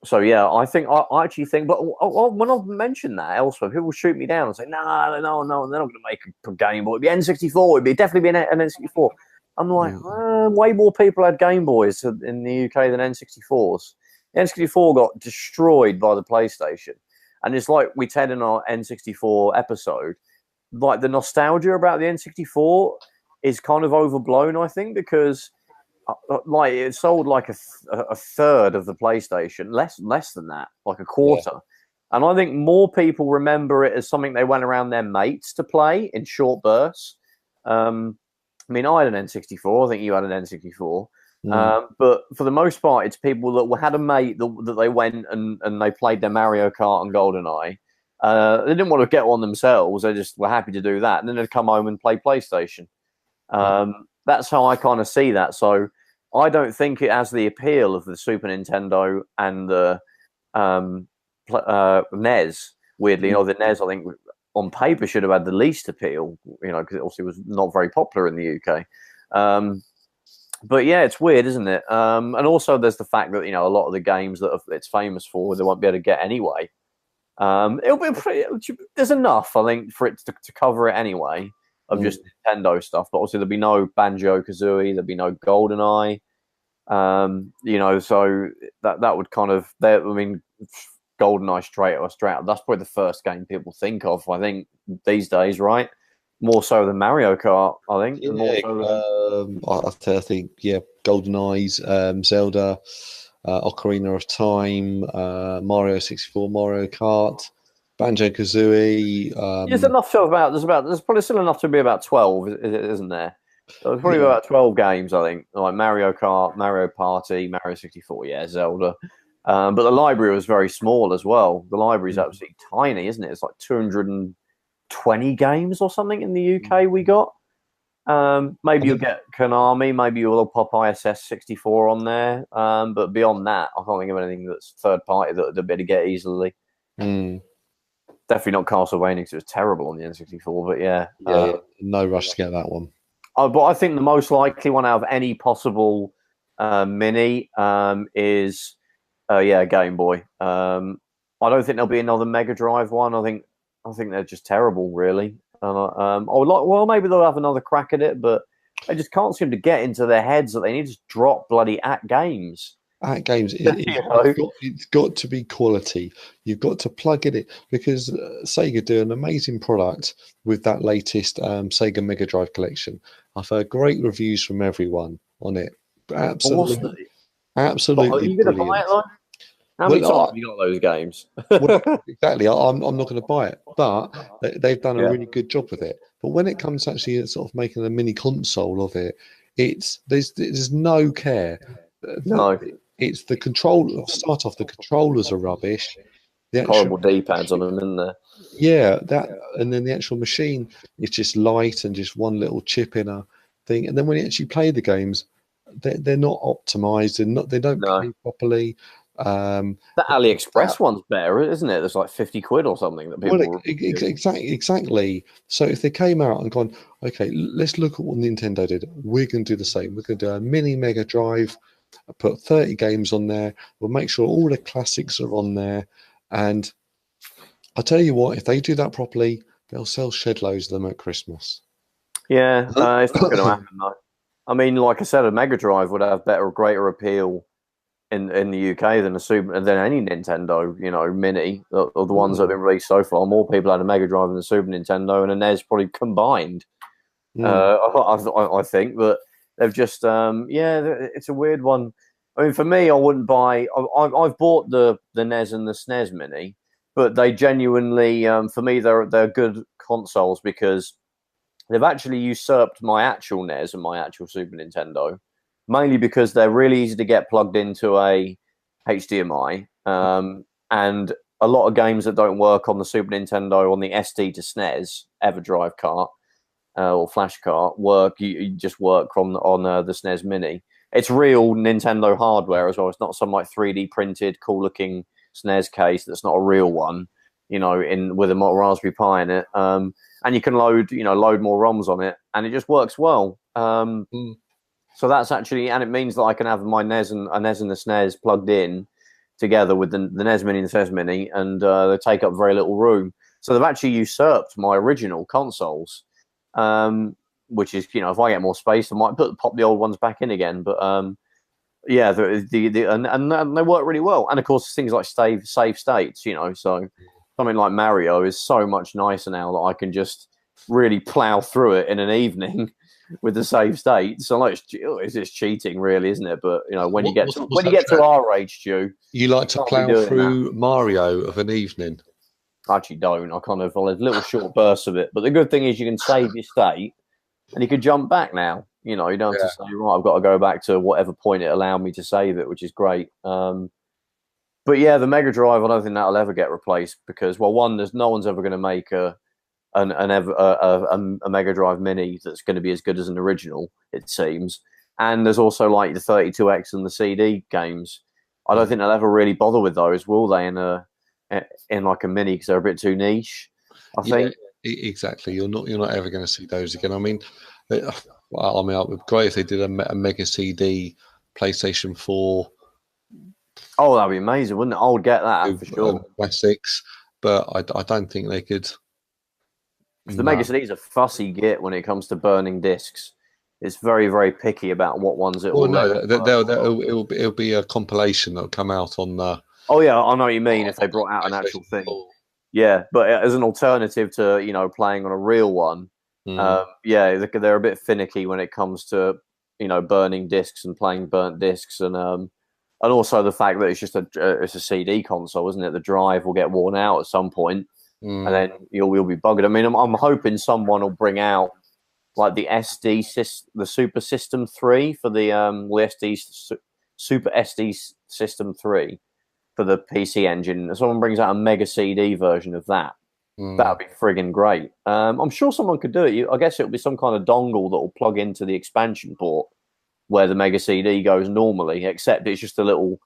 So yeah, I actually think, but when I've mentioned that elsewhere, people shoot me down and say, no, they're not going to make a Game Boy. It'd be N64. It'd definitely be an N64. I'm like, way more people had Game Boys in the UK than N64s. N64 got destroyed by the PlayStation, and it's like we said in our N64 episode, like the nostalgia about the N64 is kind of overblown, I think, because like it sold like a third of the PlayStation, less than that, like a quarter. Yeah. And I think more people remember it as something they went around their mates to play in short bursts. I mean, I had an N64. I think you had an N64. But for the most part, it's people that had a mate that they went and they played their Mario Kart and GoldenEye. They didn't want to get one themselves. They just were happy to do that. And then they'd come home and play PlayStation. That's how I kind of see that. So I don't think it has the appeal of the Super Nintendo and the NES. Weirdly, you know, the NES I think on paper should have had the least appeal. You know, because it also was not very popular in the UK. But yeah, it's weird, isn't it? And also there's the fact that, you know, a lot of the games that it's famous for, they won't be able to get anyway. It'll be there's enough, I think, for it to cover it anyway. Of just Nintendo stuff, but obviously there'll be no Banjo-Kazooie, there'll be no GoldenEye, you know, so that would kind of, I mean, GoldenEye straight out. That's probably the first game people think of, I think, these days, right? More so than Mario Kart, I think. Yeah, more so than... I think, yeah, GoldenEye's, Zelda, Ocarina of Time, Mario 64, Mario Kart, Banjo-Kazooie. There's enough to there's probably still enough to be about 12, isn't there? So there's probably about 12 games, I think, like Mario Kart, Mario Party, Mario 64, yeah, Zelda. But the library was very small as well. The library is absolutely tiny, isn't it? It's like 220 games or something in the UK we got. Maybe you'll get Konami, maybe you'll pop ISS 64 on there. But beyond that, I can't think of anything that's third party that they'll be able to get easily. Definitely not Castlevania because it was terrible on the N64, but yeah. No rush to get that one. But I think the most likely one out of any possible mini is, Game Boy. I don't think there'll be another Mega Drive one. I think they're just terrible, really. And I would like, well, maybe they'll have another crack at it, but I just can't seem to get into their heads that they need to drop bloody at games. At games, it's got to be quality. You've got to plug it in because Sega do an amazing product with that latest Sega Mega Drive collection. I've heard great reviews from everyone on it. Absolutely Are you going to buy it, though? How many times have you got those games? Exactly. I'm not going to buy it, but they've done a really good job with it. But when it comes to actually sort of making a mini console of it, there's no care. No. It's the control. Start off, the controllers are rubbish. The horrible D-pads on them, isn't there? Yeah, and then the actual machine is just light and just one little chip in a thing. And then when you actually play the games, they're not optimized and they don't play properly. The AliExpress one's better, isn't it? There's like 50 quid or something that people. Exactly. So if they came out and gone, okay, let's look at what Nintendo did. We're going to do the same. We're going to do a mini Mega Drive. Put 30 games on there. We'll make sure all the classics are on there. And I'll tell you what, if they do that properly, they'll sell shed loads of them at Christmas. Yeah, it's not going to happen though. I mean, like I said, a Mega Drive would have greater appeal in the UK than any Nintendo, Mini, or the ones that have been released so far. More people had a Mega Drive than the Super Nintendo and a NES probably combined. I think, but they've just, it's a weird one. I mean, for me, I wouldn't buy. I've bought the NES and the SNES Mini, but they genuinely, for me, they're good consoles because they've actually usurped my actual NES and my actual Super Nintendo, mainly because they're really easy to get plugged into a HDMI, and a lot of games that don't work on the Super Nintendo on the SD to SNES EverDrive cart or flash cart you just work on the SNES Mini. It's real Nintendo hardware as well. It's not some like 3D printed, cool looking SNES case that's not a real one, with a Raspberry Pi in it. And you can load more ROMs on it, and it just works well. So that's actually, and it means that I can have my NES and the SNES plugged in together with the NES Mini and the SNES Mini, and they take up very little room. So they've actually usurped my original consoles. Which is, if I get more space, I might pop the old ones back in again. But and they work really well. And of course, things like save states, so something like Mario is so much nicer now that I can just really plow through it in an evening with the save states. So like, it's cheating, really, isn't it? But when you get to our age, Stu, you like to plow through Mario of an evening. I actually don't. I kind of there's little short bursts of it. But the good thing is you can save your state. And you can jump back now. You don't have to say, right, I've got to go back to whatever point it allowed me to save it, which is great. But yeah, the Mega Drive, I don't think that'll ever get replaced because, well, one, there's no one's ever going to make a Mega Drive Mini that's going to be as good as an original, it seems. And there's also like the 32X and the CD games. I don't think they'll ever really bother with those, will they? In like a mini, because they're a bit too niche, I think. Exactly. You're not ever going to see those again. I mean, it would be great if they did a Mega CD PlayStation 4. Oh, that'd be amazing, wouldn't it? I would get that for sure. Classics, but I don't think they could. The Mega CD is a fussy git when it comes to burning discs. It's very, very picky about what ones it will. It'll be a compilation that'll come out on the. Oh yeah, I know what you mean. If they brought out an actual thing. Yeah, but as an alternative to playing on a real one, they're a bit finicky when it comes to burning discs and playing burnt discs, and also the fact that it's just it's a CD console, isn't it? The drive will get worn out at some point, and then you'll be buggered. I mean, I'm hoping someone will bring out like the the Super System 3 for the Super SD System 3. For the PC Engine, someone brings out a Mega CD version of that. That would be friggin' great. I'm sure someone could do it. I guess it would be some kind of dongle that will plug into the expansion port where the Mega CD goes normally, except it's just a little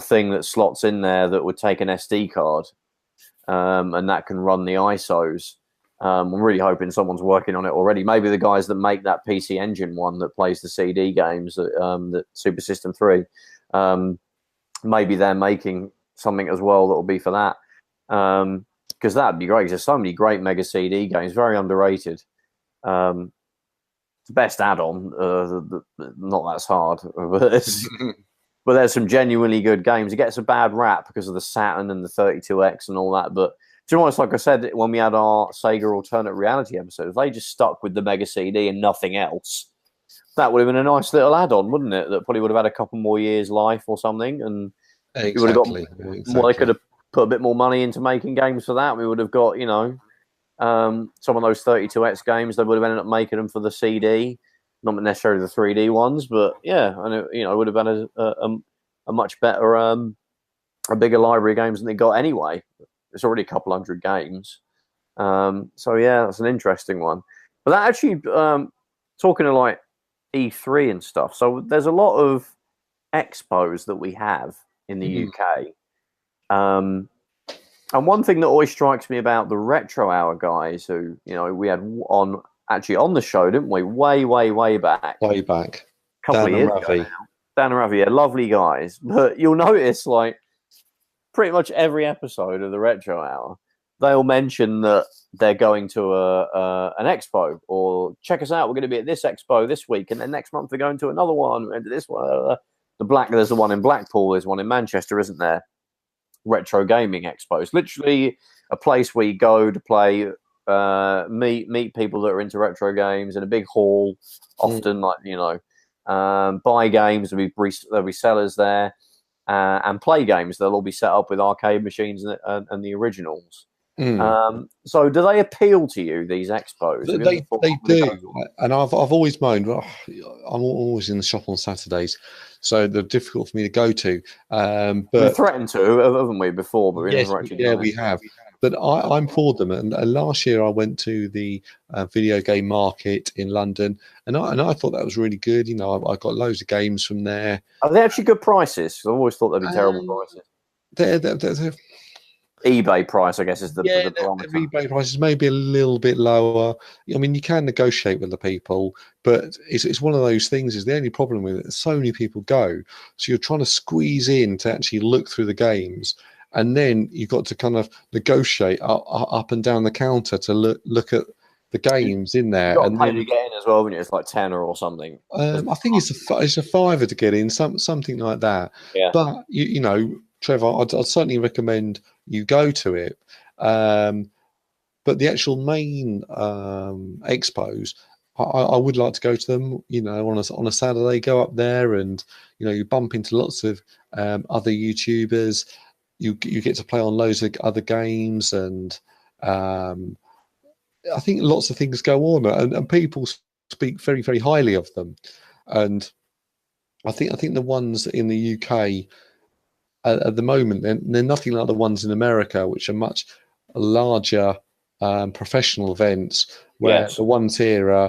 thing that slots in there that would take an SD card, and that can run the ISOs. I'm really hoping someone's working on it already. Maybe the guys that make that PC Engine one that plays the CD games, that Super System 3. Maybe they're making something as well that will be for that, because that'd be great. There's so many great Mega CD games, very underrated. So the best add-on. Not that's hard, but there's some genuinely good games. It gets a bad rap because of the Saturn and the 32X and all that. But do you know what? It's like I said when we had our Sega alternate reality episode, if they just stuck with the Mega CD and nothing else, that would have been a nice little add-on, wouldn't it? That probably would have had a couple more years life or something, and we would have got more. They could have put a bit more money into making games for that. We would have got, some of those 32X games. They would have ended up making them for the CD, not necessarily the 3D ones, but yeah, and it would have been a much better, a bigger library of games than they got anyway. It's already a couple hundred games, so yeah, that's an interesting one. But that actually, talking to like E3 and stuff. So there's a lot of expos that we have in the UK. And one thing that always strikes me about the Retro Hour guys, who we had on the show, didn't we? Way back. Way back. A couple of years ago now. Dan and Ravi, yeah, lovely guys. But you'll notice, like, pretty much every episode of the Retro Hour, they'll mention that they're going to an expo, or check us out, we're going to be at this expo this week, and then next month they're going to another one, and this one. There's the one in Blackpool, there's one in Manchester, isn't there? Retro gaming expo. It's literally a place where you go to play, meet people that are into retro games in a big hall, often buy games. There'll be sellers there, and play games. They'll all be set up with arcade machines and the originals. So do they appeal to you, these expos? They do, and I've always moaned. Well, I'm always in the shop on Saturdays, so they're difficult for me to go to. But we've threatened to, haven't we, before? But we never actually we have. But I'm for them. And last year I went to the video game market in London, and I thought that was really good. I got loads of games from there. Are they actually good prices? I always thought they'd be terrible prices. They're eBay price, I guess, is the barometer. eBay price is maybe a little bit lower. I mean, you can negotiate with the people, but it's one of those things. Is the only problem with it? So many people go, so you're trying to squeeze in to actually look through the games, and then you've got to kind of negotiate up and down the counter to look at the games in there. You've got to pay to get in as well, haven't you? It's like tenner or something. I think it's a fiver to get in, something like that. Yeah. But Trevor, I'd certainly recommend you go to it. But the actual main expos, I would like to go to them. On a Saturday, go up there, and you bump into lots of other YouTubers. You get to play on loads of other games, and I think lots of things go on, and people speak very, very highly of them. And I think the ones in the UK. At the moment, they're nothing like the ones in America, which are much larger professional events. Where the ones here, I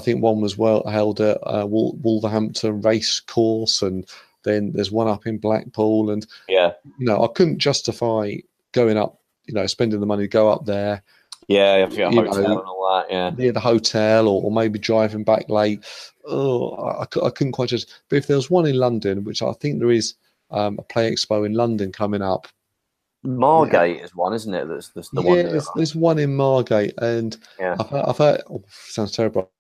think one was held at Wolverhampton Race Course, and then there's one up in Blackpool. And I couldn't justify going up, spending the money to go up there. Yeah, you have to get a hotel and all that. Yeah, near the hotel, or maybe driving back late. I couldn't quite just. But if there was one in London, which I think there is. A Play Expo in London coming up. Margate is one, isn't it? That's the one. Yeah, there's one in Margate, and I've heard. Sounds terrible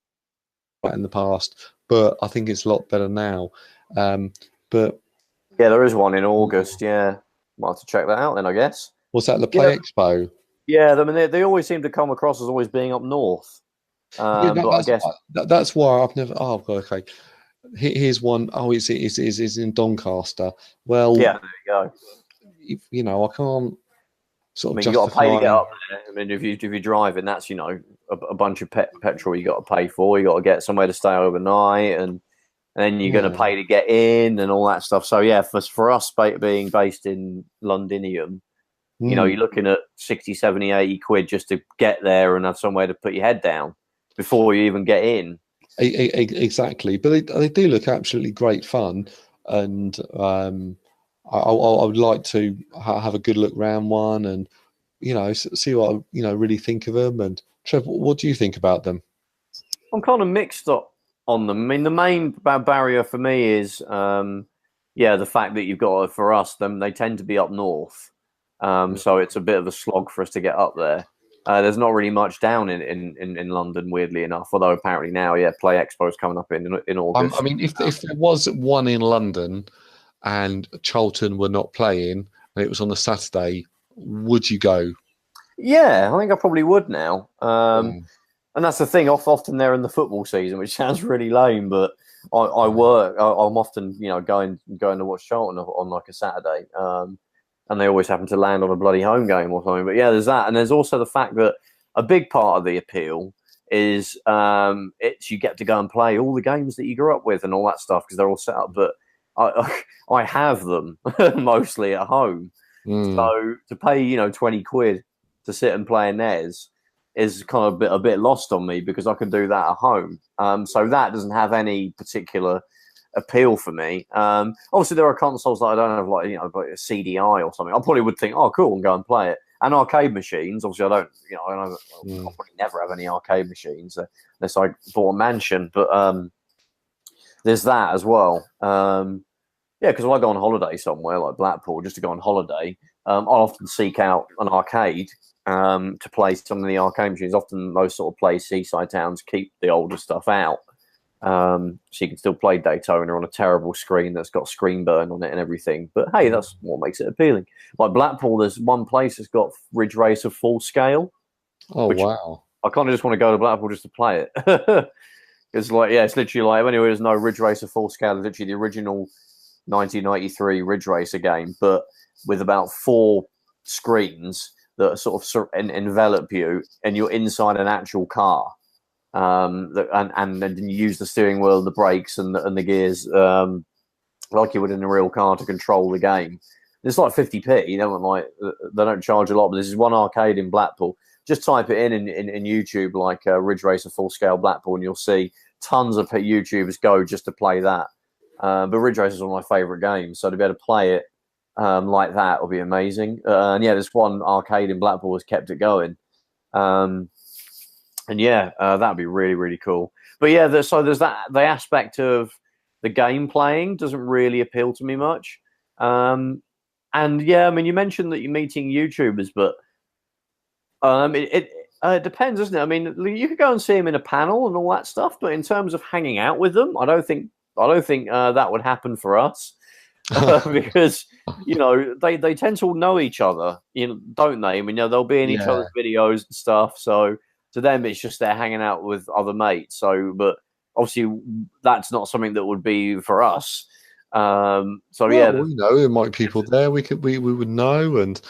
in the past, but I think it's a lot better now. But yeah, there is one in August. Yeah, might have to check that out then, I guess. Was that the Play Expo? Yeah, I mean they always seem to come across as always being up north. But I guess that's why I've never. Oh, okay. Here's one. Oh, it's in Doncaster. Well, yeah, there you go. I can't sort of. You got to pay to get up there. I mean, if you're driving, that's a bunch of petrol you got to pay for. You got to get somewhere to stay overnight, and then you're going to pay to get in and all that stuff. So yeah, for us being based in Londinium, you're looking at 60, 70, 80 quid just to get there and have somewhere to put your head down before you even get in. Exactly, but they do look absolutely great fun, and I would like to have a good look round one, and see what I really think of them. And Trev, what do you think about them? I'm kind of mixed up on them. I mean, the main barrier for me is the fact that you've got for us they tend to be up north, so it's a bit of a slog for us to get up there. There's not really much down in London, weirdly enough. Although apparently now, yeah, Play Expo's coming up in August. I mean, if there was one in London and Charlton were not playing and it was on a Saturday, would you go? Yeah, I think I probably would now. And that's the thing. Often they're in the football season, which sounds really lame, but I work. I'm often, going to watch Charlton on like a Saturday, and they always happen to land on a bloody home game or something. But yeah, there's that, and there's also the fact that a big part of the appeal is it's you get to go and play all the games that you grew up with and all that stuff because they're all set up. But I have them mostly at home, so to pay 20 quid to sit and play a NES is kind of a bit lost on me because I can do that at home. So that doesn't have any particular appeal for me. Obviously, there are consoles that I don't have, like a CDI or something. I probably would think, oh, cool, and go and play it. And arcade machines. Obviously, I'll probably never have any arcade machines unless I bought a mansion. But there's that as well. Yeah, because when I go on holiday somewhere like Blackpool, just to go on holiday, I'll often seek out an arcade to play some of the arcade machines. Often those sort of seaside towns keep the older stuff out. So you can still play Daytona on a terrible screen that's got screen burn on it and everything. But hey, that's what makes it appealing. Like Blackpool, there's one place that's got Ridge Racer full scale. Oh, wow. I kind of just want to go to Blackpool just to play it. It's like, yeah, it's literally like, anyway, there's no Ridge Racer full scale. It's literally the original 1993 Ridge Racer game, but with about 4 screens that sort of envelop you, and you're inside an actual car. And then you use the steering wheel, the brakes, and the gears like you would in a real car to control the game. It's like 50p. They don't charge a lot, but this is one arcade in Blackpool. Just type it in YouTube, like Ridge Racer Full Scale Blackpool, and you'll see tons of YouTubers go just to play that. But Ridge Racer is one of my favourite games, so to be able to play it like that will be amazing. And yeah, this one arcade in Blackpool has kept it going. And yeah, that'd be really, really cool. But yeah, so there's that. The aspect of the game playing doesn't really appeal to me much. And yeah, I mean, you mentioned that you're meeting YouTubers, but it depends, doesn't it? I mean, you could go and see them in a panel and all that stuff, but in terms of hanging out with them, I don't think that would happen for us. Because they tend to all know each other, don't they? I mean, they'll be in each other's videos and stuff. So to them, it's just they're hanging out with other mates. So, but obviously, that's not something that would be for us. There might be people there we would know and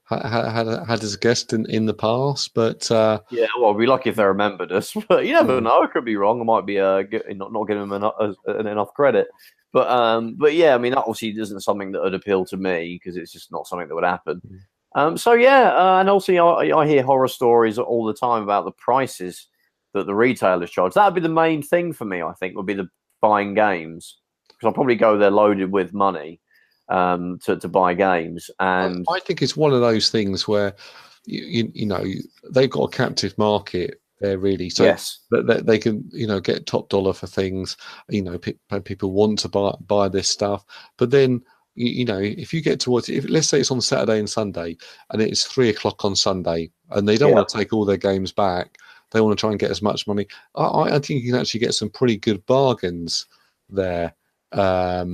had as a guest in the past. But yeah, well, we'd be lucky if they remembered us. But you never know; I could be wrong. I might be not giving them enough credit. But yeah, I mean, that obviously isn't something that would appeal to me because it's just not something that would happen. So yeah, and also I hear horror stories all the time about the prices that the retailers charge. That would be the main thing for me, I think, would be the buying games, because I'll probably go there loaded with money to buy games. And I think it's one of those things where you know they've got a captive market there, really. So yes, that they can get top dollar for things. People want to buy this stuff, but then if you get towards if let's say it's on Saturday and Sunday and it's 3 o'clock on Sunday and they don't want to take all their games back, they want to try and get as much money. I think you can actually get some pretty good bargains there. I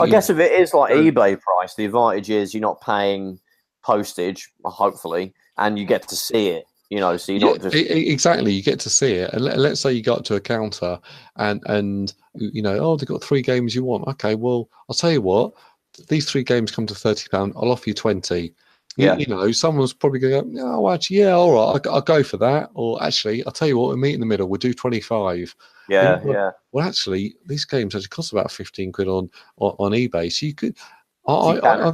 guess if it is like eBay price, the advantage is you're not paying postage, hopefully, and you get to see it. So you're not just exactly. You get to see it, and let's say you go up to a counter, and they've got 3 games you want. Okay, well, I'll tell you what, these 3 games come to £30. I'll offer you 20. Yeah, someone's probably going to go, oh, actually, yeah, all right, I'll go for that. Or actually, I'll tell you what, we'll meet in the middle. We'll do 25. Yeah. Well, actually, these games actually cost about 15 quid on eBay. So you could, I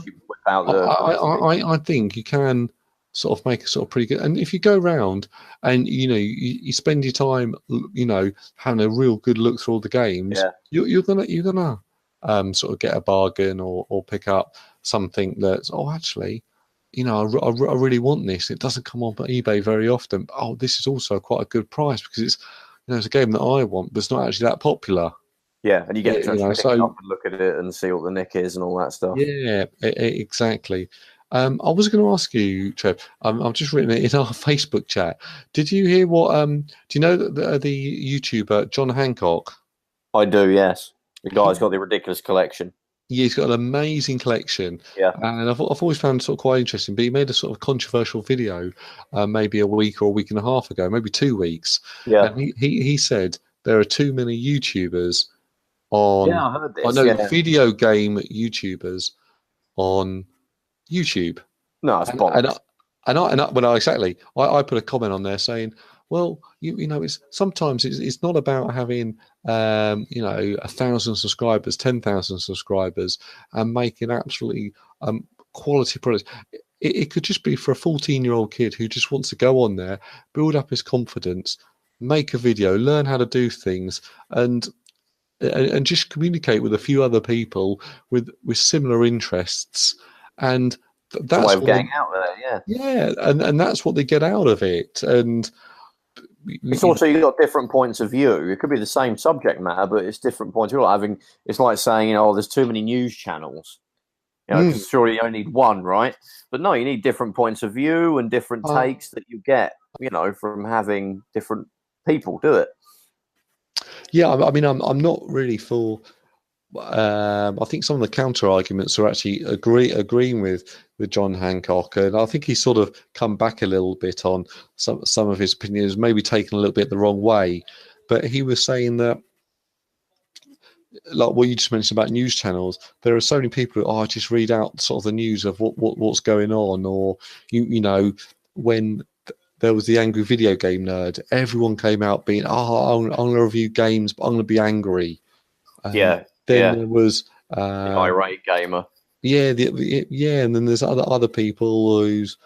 think you can sort of make a sort of pretty good. And if you go around and you spend your time, having a real good look through all the games, you're gonna sort of get a bargain or pick up something that's actually. I really want this. It doesn't come on eBay very often. Oh, this is also quite a good price because it's, it's a game that I want, but it's not actually that popular. Yeah, and you get to pick it up and look at it and see what the nick is and all that stuff. Yeah, exactly. I was going to ask you, Trev. I've just written it in our Facebook chat. Did you hear what? Do you know the YouTuber John Hancock? I do, yes. The guy's He, got the ridiculous collection. yeah, he's got an amazing collection, Yeah, and I've always found it sort of quite interesting. But he made a sort of controversial video, maybe a week or a week and a half ago, maybe 2 weeks, yeah, and he said there are too many YouTubers on. yeah. I heard I this. know Yeah, video game YouTubers on YouTube. no, it's And and I, bollocks. well, exactly. I put a comment on there saying, well, you know, it's sometimes it's not about having you know 1,000 subscribers, 10,000 subscribers, and making absolutely quality products. It could just be for a 14-year-old kid who just wants to go on there, build up his confidence, make a video, learn how to do things, and just communicate with a few other people with similar interests, and It's a way that's of what getting out there. Yeah. yeah, and that's what they get out of it. And It's you know, also you've got different points of view. It could be the same subject matter, but it's different points of view. Like having it's like saying, oh, there's too many news channels. mm, Because surely you only need one, right? But no, you need different points of view and different uh, takes that you get, from having different people do it. yeah, I mean, I'm not really for. I think some of the counter arguments are actually agreeing with John Hancock, and I think he's sort of come back a little bit on some of his opinions, maybe taken a little bit the wrong way. But he was saying that, like what you just mentioned about news channels, there are so many people who just read out sort of the news of what's going on, or you know when there was the angry video game nerd, everyone came out being I'm going to review games, but I'm going to be angry. Yeah, Then yeah. there was The irate gamer. yeah, yeah, and then there's other people who's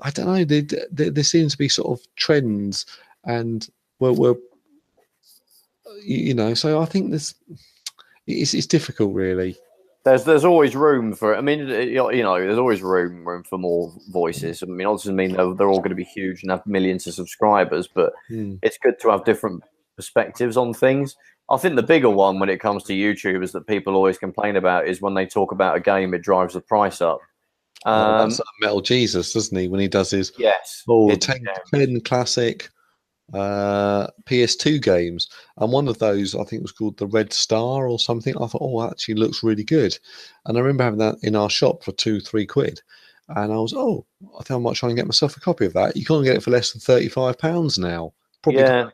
I don't know. There seems to be sort of trends, and we're you know. So I think it's difficult, really. There's always room for. I mean, there's always room for more voices. I mean, obviously, they're all going to be huge and have millions of subscribers, but Mm. it's good to have different perspectives on things. I think the bigger one when it comes to YouTubers that people always complain about is when they talk about a game, it drives the price up. Oh, that's MetalJesus, doesn't he? When he does his Yes, 10 classic PS2 games, and one of those I think was called the Red Star or something. I thought, oh, actually looks really good, and I remember having that in our shop for 2-3 quid, and I was, I think I might try and get myself a copy of that. You can't get it for less than £35 now. yeah.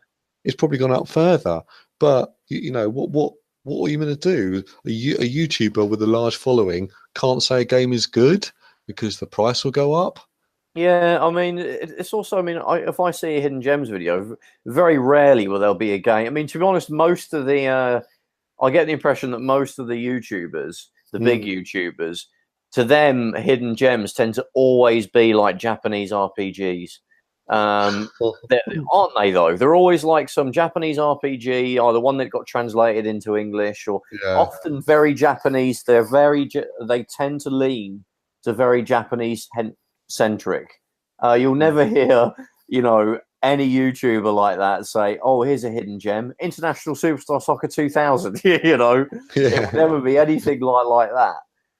It's probably gone up further. But you know what are you going to do? A YouTuber with a large following can't say a game is good because the price will go up. Yeah, I mean, it's also. I mean, if I see a hidden gems video, very rarely will there be a game. I mean, to be honest, most of the I get the impression that most of the YouTubers, the big YouTubers, to them, hidden gems tend to always be like Japanese RPGs. Aren't they, though? They're always like some Japanese RPG, either one that got translated into English or Yeah. often very Japanese. They tend to lean to very Japanese centric. You'll never hear, any YouTuber like that say, "Oh, here's a hidden gem, International Superstar Soccer 2000." It will never be anything like that.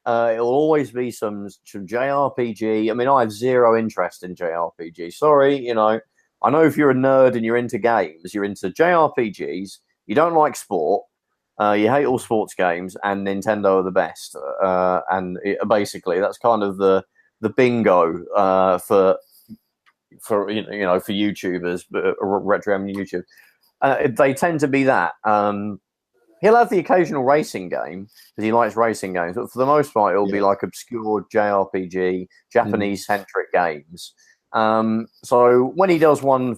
It will always be some JRPG. I mean, I have zero interest in JRPG. Sorry, I know if you're a nerd and you're into games, you're into JRPGs. You don't like sport. You hate all sports games, and Nintendo are the best. Basically, that's kind of the bingo for YouTubers, retro YouTube. They tend to be that. He'll have the occasional racing game because he likes racing games, but for the most part, it'll be like obscure JRPG, Japanese-centric games. So when he does one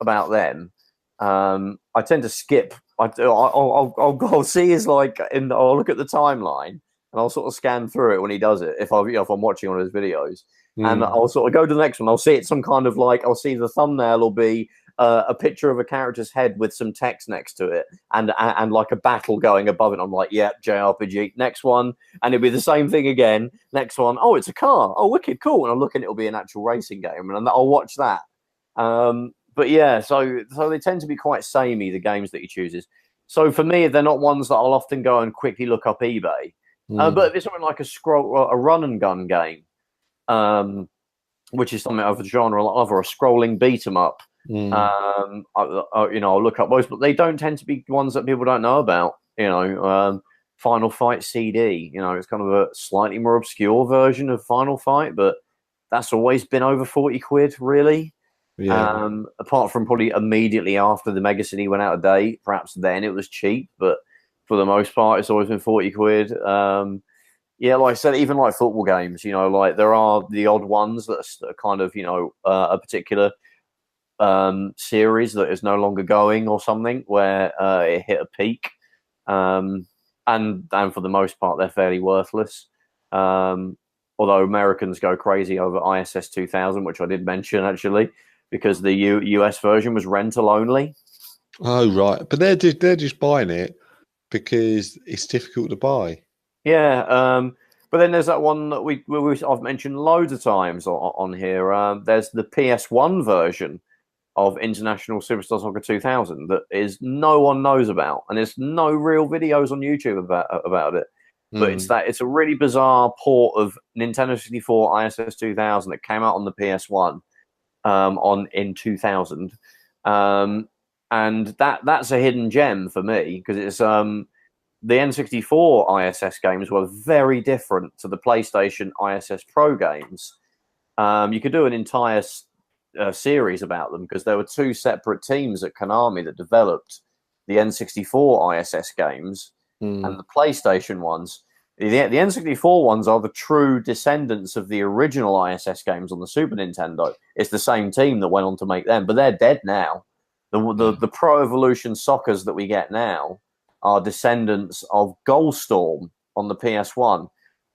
about them, I tend to skip. I'll see his I'll look at the timeline and I'll sort of scan through it when he does it. If I'm watching one of his videos, and I'll sort of go to the next one. I'll see it some kind of I'll see the thumbnail will be a picture of a character's head with some text next to it, and like a battle going above it. I'm like, yeah, JRPG. Next one, and it'll be the same thing again. Next one, oh, it's a car. Oh, wicked, cool. And I'm looking, it'll be an actual racing game, and I'll watch that. But yeah, so they tend to be quite samey, the games that he chooses. So for me, they're not ones that I'll often go and quickly look up eBay. But if it's something like a run and gun game, which is something of a genre like other, a scrolling beat 'em up. I'll look up those, but they don't tend to be ones that people don't know about. Final Fight CD. It's kind of a slightly more obscure version of Final Fight, but that's always been over 40 quid, really. Yeah. Apart from probably immediately after the Mega CD went out of date, perhaps then it was cheap, but for the most part, it's always been 40 quid. Yeah, like I said, even like football games, like there are the odd ones that are kind of, a particular series that is no longer going or something where it hit a peak. And for the most part, they're fairly worthless. Although Americans go crazy over ISS 2000, which I did mention actually, because the US version was rental only. Oh, right. But they're just buying it because it's difficult to buy. Yeah, but then there's that one that I've mentioned loads of times on here. There's the PS1 version of International Superstar Soccer 2000 that no one knows about, and there's no real videos on YouTube about it. But it's a really bizarre port of Nintendo 64 ISS 2000 that came out on the PS1 in 2000, and that's a hidden gem for me because it's the N64 ISS games were very different to the PlayStation ISS Pro games. You could do an entire series about them because there were two separate teams at Konami that developed the N64 ISS games and the PlayStation ones. The N64 ones are the true descendants of the original ISS games on the Super Nintendo. It's the same team that went on to make them, but they're dead now. The Pro Evolution Soccers that we get now are descendants of Goalstorm on the PS1,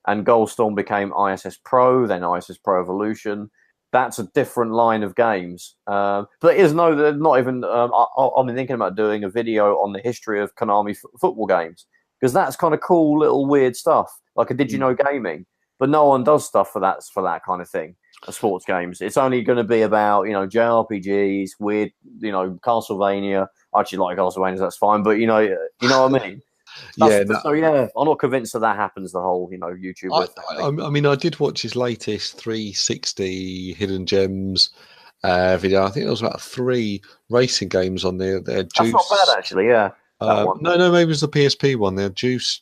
and Goalstorm became ISS Pro, then ISS Pro Evolution. That's a different line of games. But there's not even. I've been thinking about doing a video on the history of Konami football games because that's kind of cool, little weird stuff, like a Did You Know Gaming. But no one does stuff for that kind of thing. Sports games. It's only going to be about JRPGs, weird Castlevania. I actually like Castlevania, that's fine. But you know what I mean. So I'm not convinced that happens. The whole YouTuber thing. I mean, I did watch his latest 360 Hidden Gems video. I think there was about 3 racing games on there. That's not bad actually. Yeah. No, maybe it was the PSP one. There, Juice,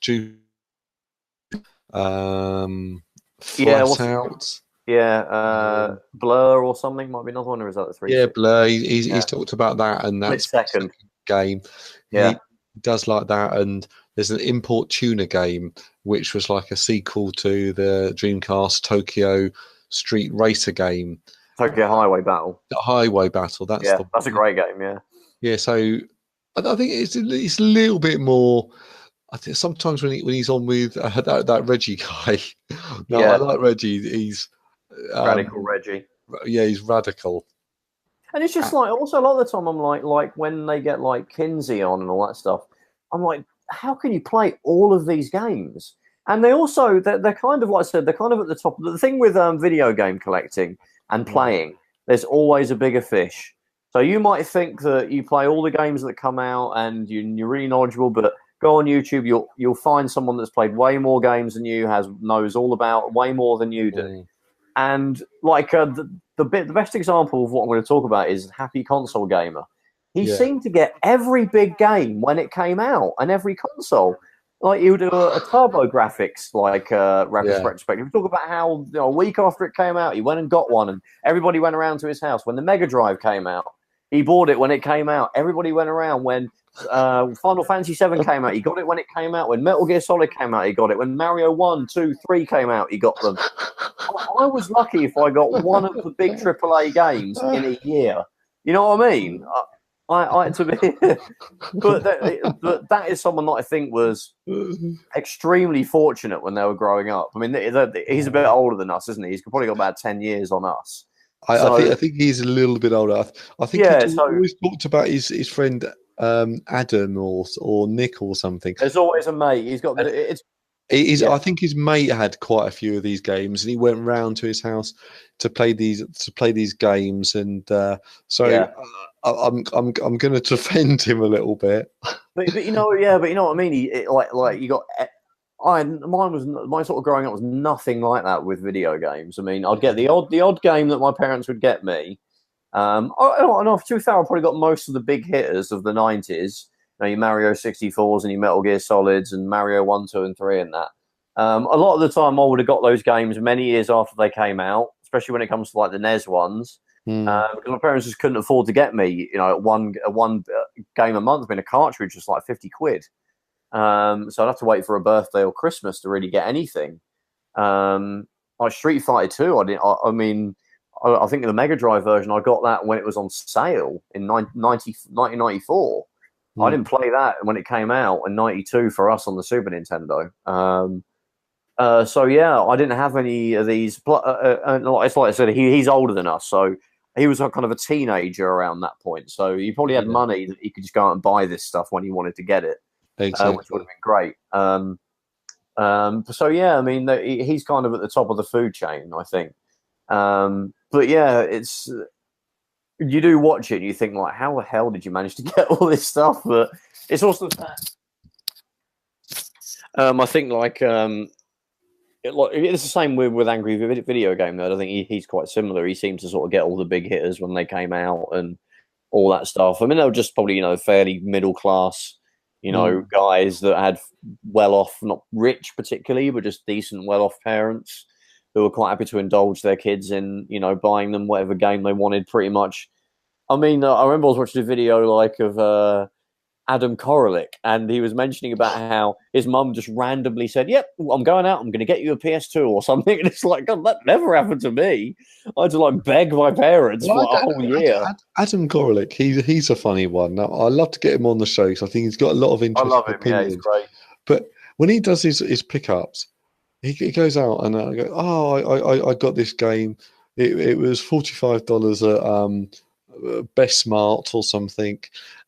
Flat Out. Yeah, Blur or something might be another one, or is that the 3? Yeah, Blur. He's talked about that, and that's second game. Yeah, he does like that, and there's an Import Tuner game, which was like a sequel to the Dreamcast Tokyo Street Racer game. Tokyo Highway Battle. The Highway Battle. That's a great game. Yeah. Yeah. So I think it's a little bit more. I think sometimes when he's on with that Reggie guy. I like Reggie. He's radical Reggie. Yeah, he's radical. And it's just like, also a lot of the time I'm like when they get like Kinsey on and all that stuff, I'm like, how can you play all of these games? And they're kind of, like I said, they're kind of at the top. The thing with video game collecting and playing, there's always a bigger fish. So you might think that you play all the games that come out and you're really knowledgeable, but go on YouTube, you'll find someone that's played way more games than you, knows all about way more than you do. And like the best example of what I'm going to talk about is Happy Console Gamer. He seemed to get every big game when it came out and every console. Like he would do a Turbo Graphics retrospective. We talk about how a week after it came out, he went and got one, and everybody went around to his house. When the Mega Drive came out, he bought it when it came out. Everybody went around. When Final Fantasy VII came out, he got it when it came out. When Metal Gear Solid came out, he got it. When Mario 1, 2, 3 came out, he got them. I was lucky if I got one of the big AAA games in a year. You know what I mean? But that is someone that I think was extremely fortunate when they were growing up. I mean, he's a bit older than us, isn't he? He's probably got about 10 years on us. I think he's a little bit older. I think he's always talked about his friend Adam or Nick or something. There's always a mate. He's got I think his mate had quite a few of these games, and he went round to his house to play these games, and I'm going to defend him a little bit. But you know what I mean. You got my sort of growing up was nothing like that with video games. I mean, I'd get the odd game that my parents would get me. I know, to be fair, I probably got most of the big hitters of the 90s. You know, your Mario 64s and your Metal Gear Solids and Mario 1, 2, and 3 and that. A lot of the time, I would have got those games many years after they came out, especially when it comes to like the NES ones. Because my parents just couldn't afford to get me, you know, one game a month. I mean, a cartridge was like 50 quid. So I'd have to wait for a birthday or Christmas to really get anything. Like Street Fighter 2, I think the Mega Drive version, I got that when it was on sale in 1994. I didn't play that when it came out in 92 for us on the Super Nintendo. So yeah, I didn't have any of these. It's like I said, he's older than us, so he was kind of a teenager around that point. So he probably had money that he could just go out and buy this stuff when he wanted to get it, exactly. which would have been great. So yeah, I mean, he's kind of at the top of the food chain, I think. But yeah, it's you do watch it, and you think like, how the hell did you manage to get all this stuff? But it's also the fact. I think it's the same with Angry Video Game though. I think he's quite similar. He seems to sort of get all the big hitters when they came out and all that stuff. I mean, they were just probably, you know, fairly middle class, you know, guys that had well off, not rich particularly, but just decent, well off parents who were quite happy to indulge their kids in, you know, buying them whatever game they wanted pretty much. I mean, I remember I was watching a video like of Adam Korolik, and he was mentioning about how his mum just randomly said, "Yep, I'm going out. I'm going to get you a PS2 or something." And it's like, God, that never happened to me. I had to like beg my parents for a whole year. Adam Korolik, he's a funny one. Now, I love to get him on the show because I think he's got a lot of interesting opinions. Yeah, he's great. But when he does his pickups, he goes out and I go, "Oh, I got this game. It was $45 at Best Smart or something,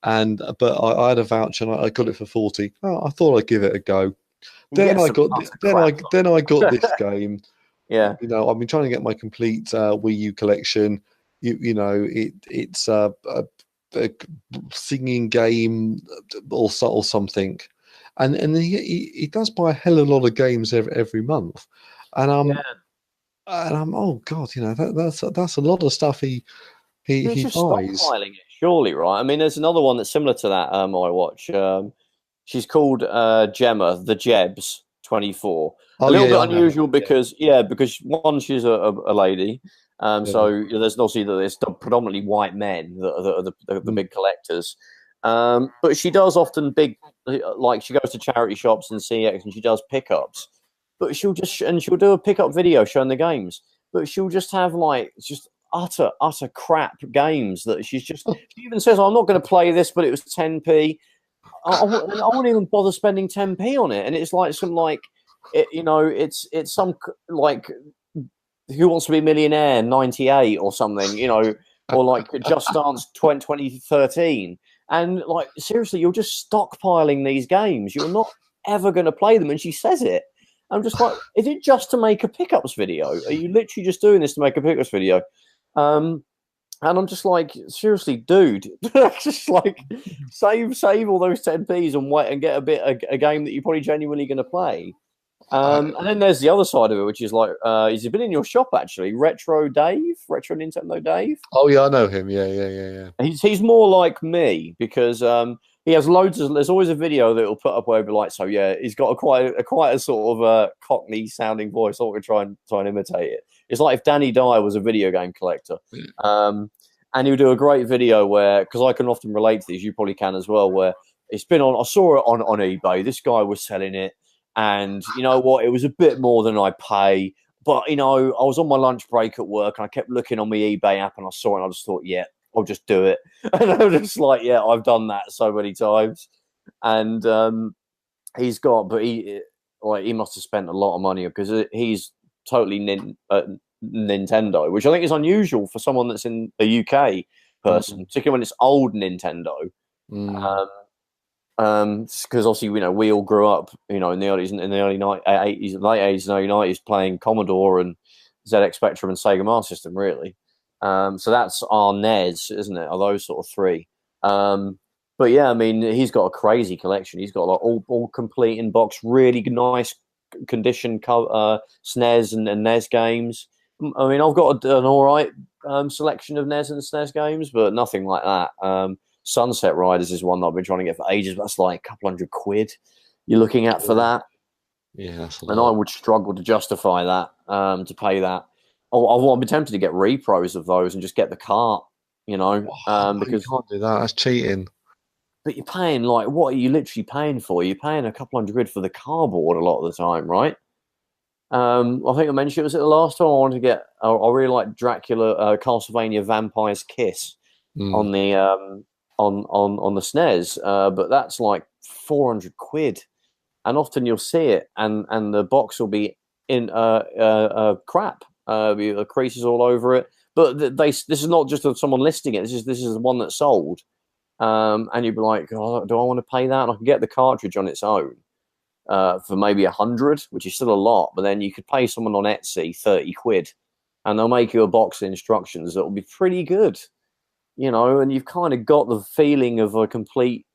but I had a voucher and I got it for 40. Oh, I thought I'd give it a go. Then I got this game. Yeah, you know, I've been trying to get my complete Wii U collection. You know, it's a singing game or something." And he does buy a hell of a lot of games every month, and I'm oh god, you know, that's a lot of stuff he buys. Stockpiling it, surely, right? I mean, there's another one that's similar to that. I watch. She's called Gemma, the Jebs 24. A little bit unusual because one, she's a lady. So there's obviously there's predominantly white men that are the big collectors. But she does often she goes to charity shops and CX and she does pickups. But she'll do a pickup video showing the games. But she'll just have just utter crap games that she even says, "I'm not going to play this, but it was 10p." I won't even bother spending 10p on it, and it's like some it's some like Who Wants to Be a Millionaire 98 or something, you know, or like Just Dance 2013. And like, seriously, you're just stockpiling these games. You're not ever going to play them. And she says it. I'm just like, is it just to make a pickups video? Are you literally just doing this to make a pickups video? And I'm just like, seriously, dude, just like save all those 10p's and wait and get a game that you're probably genuinely going to play. And then there's the other side of it, which is like, he's been in your shop actually, Retro Nintendo Dave. Oh yeah, I know him. Yeah. He's more like me because he has there's always a video that he'll put up where he'll be like, so yeah, he's got quite a sort of Cockney sounding voice. So we're trying to imitate it. It's like if Danny Dyer was a video game collector. And he'll do a great video where, because I can often relate to these, you probably can as well, where it's been on, I saw it on eBay. This guy was selling it. And you know what? It was a bit more than I pay. But, you know, I was on my lunch break at work and I kept looking on my eBay app and I saw it and I just thought, yeah, I'll just do it. And I was just like, yeah, I've done that so many times. And he must have spent a lot of money because he's totally Nintendo, which I think is unusual for someone that's in a UK person, particularly when it's old Nintendo. Because obviously, you know, we all grew up, you know, in the early 80s and late 80s and early 90s playing Commodore and ZX Spectrum and Sega Master System, really. So that's our NES, isn't it? Are those sort of three? But yeah, I mean, he's got a crazy collection. He's got like all complete in box, really nice condition SNES and NES games. I mean, I've got an all right selection of NES and SNES games, but nothing like that. Sunset Riders is one that I've been trying to get for ages. But that's like a couple £100 you're looking at for that. Yeah, that's a and lot. I would struggle to justify that, to pay that. I've been tempted to get repros of those and just get the cart, because you can't do that. That's cheating. But you're paying, like, what are you literally paying for? You're paying a couple £100 for the cardboard a lot of the time, right? I think I mentioned it was the last time I wanted to get. I really like Dracula, Castlevania Vampire's Kiss on the on the SNES, but that's like £400, and often you'll see it, and the box will be in crap, the creases all over it. But this is not just someone listing it. This is the one that's sold. And you'd be like, oh, do I want to pay that? And I can get the cartridge on its own for maybe 100, which is still a lot. But then you could pay someone on Etsy £30, and they'll make you a box of instructions that will be pretty good, and you've kind of got the feeling of a complete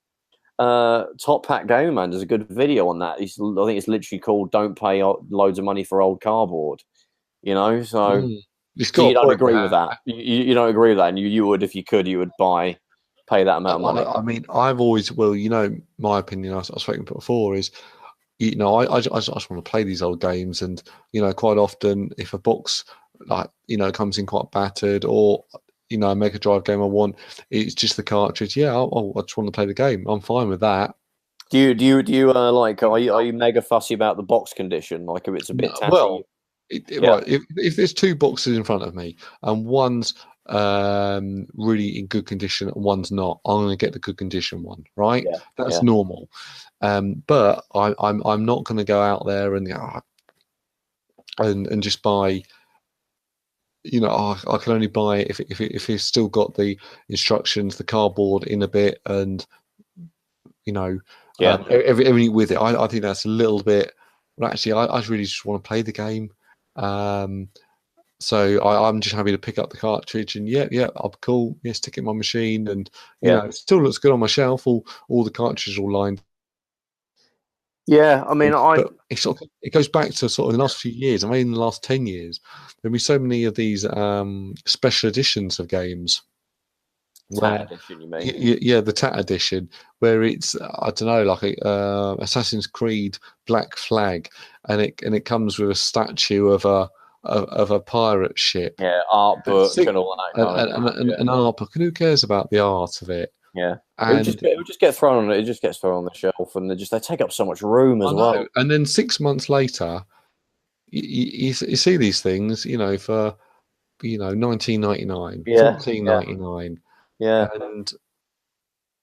Top Pack Gamer Man. There's a good video on that. I think it's literally called "Don't Pay Loads of Money for Old Cardboard." So, so you don't agree with that. You don't agree with that, and you would, if you could, you would pay that amount of money. I mean, I've always, my opinion, I've spoken before, is, I just want to play these old games, and quite often if a box comes in quite battered, or a Mega Drive game I want, it's just the cartridge. Yeah, I just want to play the game. I'm fine with that. Do you like? Are you mega fussy about the box condition? Like, if it's a bit tatty? Well, right. If there's two boxes in front of me and one's really in good condition and one's not, I'm going to get the good condition one, right? That's normal. But I'm not going to go out there and just buy. I can only buy it if it's still got the instructions, the cardboard in a bit, and everything with it. I think that's a little bit. Well, actually, I really just want to play the game. So I'm just happy to pick up the cartridge and I'm cool. Yeah, stick it in my machine, and it still looks good on my shelf. All the cartridges all lined. Yeah, I mean, it goes back to sort of the last few years. I mean, in the last 10 years, there'll be so many of these special editions of games. TAT edition, you mean? Yeah, the TAT edition, where it's, I don't know, like Assassin's Creed Black Flag, and it comes with a statue of a pirate ship. Yeah, art book and all that. An art book, and who cares about the art of it? Yeah, it would just get thrown on. It just gets thrown on the shelf, and they take up so much room as well. And then 6 months later, you see these things, for 19.99, 14.99. Yeah. And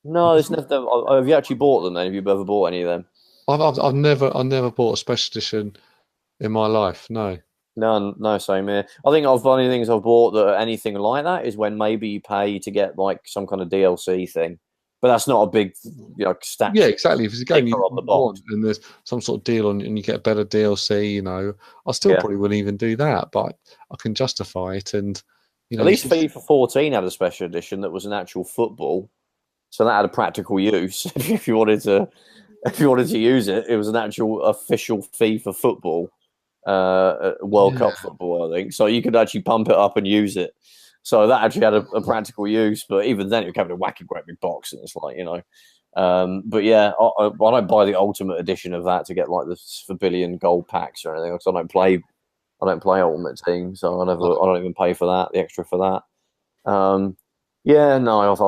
no, there's never. Have you actually bought them? Then have you ever bought any of them? I've never bought a special edition in my life. No. No, same here. I think the only things I've bought that are anything like that is when maybe you pay to get like some kind of DLC thing, but that's not a big, stack. Yeah, exactly. If it's a game you on the box and there's some sort of deal on, and you get a better DLC, I still probably wouldn't even do that, but I can justify it. And at least FIFA 14 had a special edition that was an actual football, so that had a practical use. if you wanted to use it, it was an actual official FIFA football. World Cup football, I think. So you could actually pump it up and use it. So that actually had a practical use, but even then it came in a wacky great big box, and it's like, but yeah, I don't buy the ultimate edition of that to get like the Fabillion gold packs or anything, because I don't play Ultimate Team, so I don't even pay for that, the extra for that. I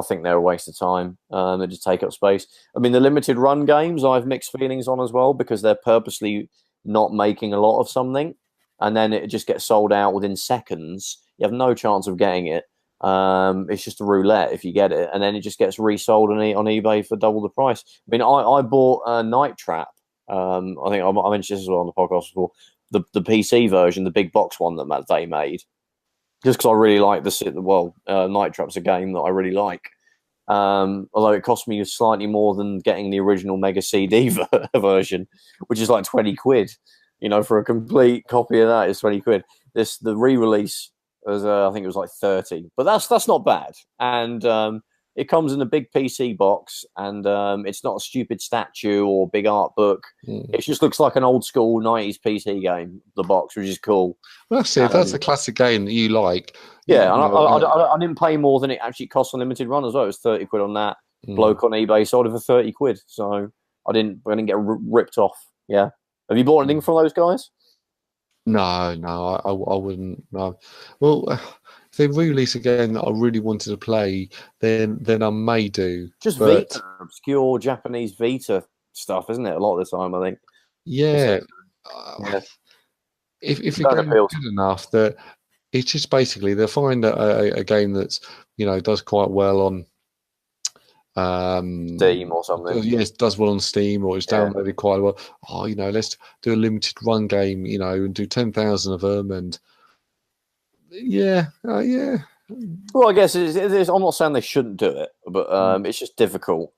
think they're a waste of time. They just take up space. I mean, the limited run games I have mixed feelings on as well, because they're purposely not making a lot of something, and then it just gets sold out within seconds. You have no chance of getting it. It's just a roulette if you get it, and then it just gets resold on eBay for double the price. I mean, I bought Night Trap. I think I mentioned this as well on the podcast before. The PC version, the big box one that they made, just because I really like Night Trap's a game that I really like. Although it cost me slightly more than getting the original Mega CD version, which is like £20. For a complete copy of that is £20. The re-release was I think it was like 30, but that's not bad. And it comes in a big PC box, and it's not a stupid statue or big art book. It just looks like an old school 90s PC game, the box, which is cool. Well, that's it. If that's a classic game that you like. Yeah, and I didn't pay more than it actually cost on limited run as well. It was 30 quid on that. Bloke on eBay sold it for 30 quid. So I didn't get ripped off. Yeah. Have you bought anything from those guys? No, I wouldn't. No. Well, if they release a game that I really wanted to play, then I may do. Just Vita, obscure Japanese Vita stuff, isn't it? A lot of the time, I think. Yeah. If a game is good enough that it's just basically they'll find a game that's does quite well on Steam or something. Yes, does well on Steam, or it's downloaded quite well. Oh, let's do a limited run game, and do 10,000 of them, and yeah. Well, I guess I'm not saying they shouldn't do it, but it's just difficult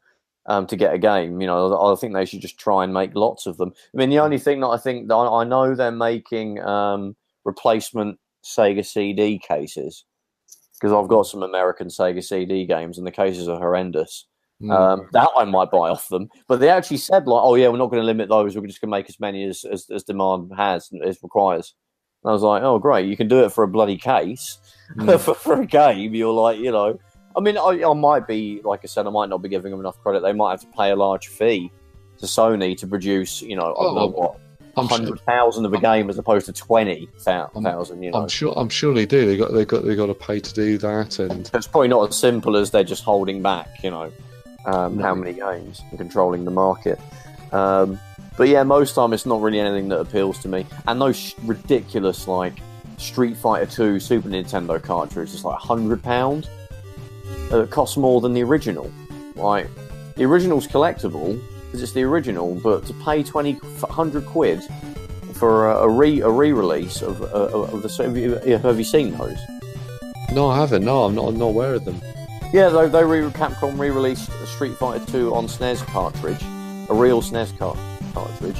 to get a game. I think they should just try and make lots of them. I mean, the only thing that I know they're making replacement Sega CD cases, because I've got some American Sega CD games and the cases are horrendous. That I might buy off them, but they actually said oh yeah, we're not going to limit those. We're just going to make as many as demand requires. And I was like, oh great, you can do it for a bloody case for a game. You're like, I mean, I might be, like I said, I might not be giving them enough credit. They might have to pay a large fee to Sony to produce, I don't know what. 100,000 of a game as opposed to 20,000. I'm sure they do. They got to pay to do that, and it's probably not as simple as they're just holding back. How many games and controlling the market. But yeah, most time it's not really anything that appeals to me. And those ridiculous Street Fighter 2 Super Nintendo cartridge is £100. It costs more than the original. The original's collectible because it's the original, but to pay 100 quid for a re-release of the, have you seen those? No, I haven't. No, I'm not aware of them. Yeah, Capcom re-released Street Fighter 2 on SNES cartridge, a real SNES cartridge,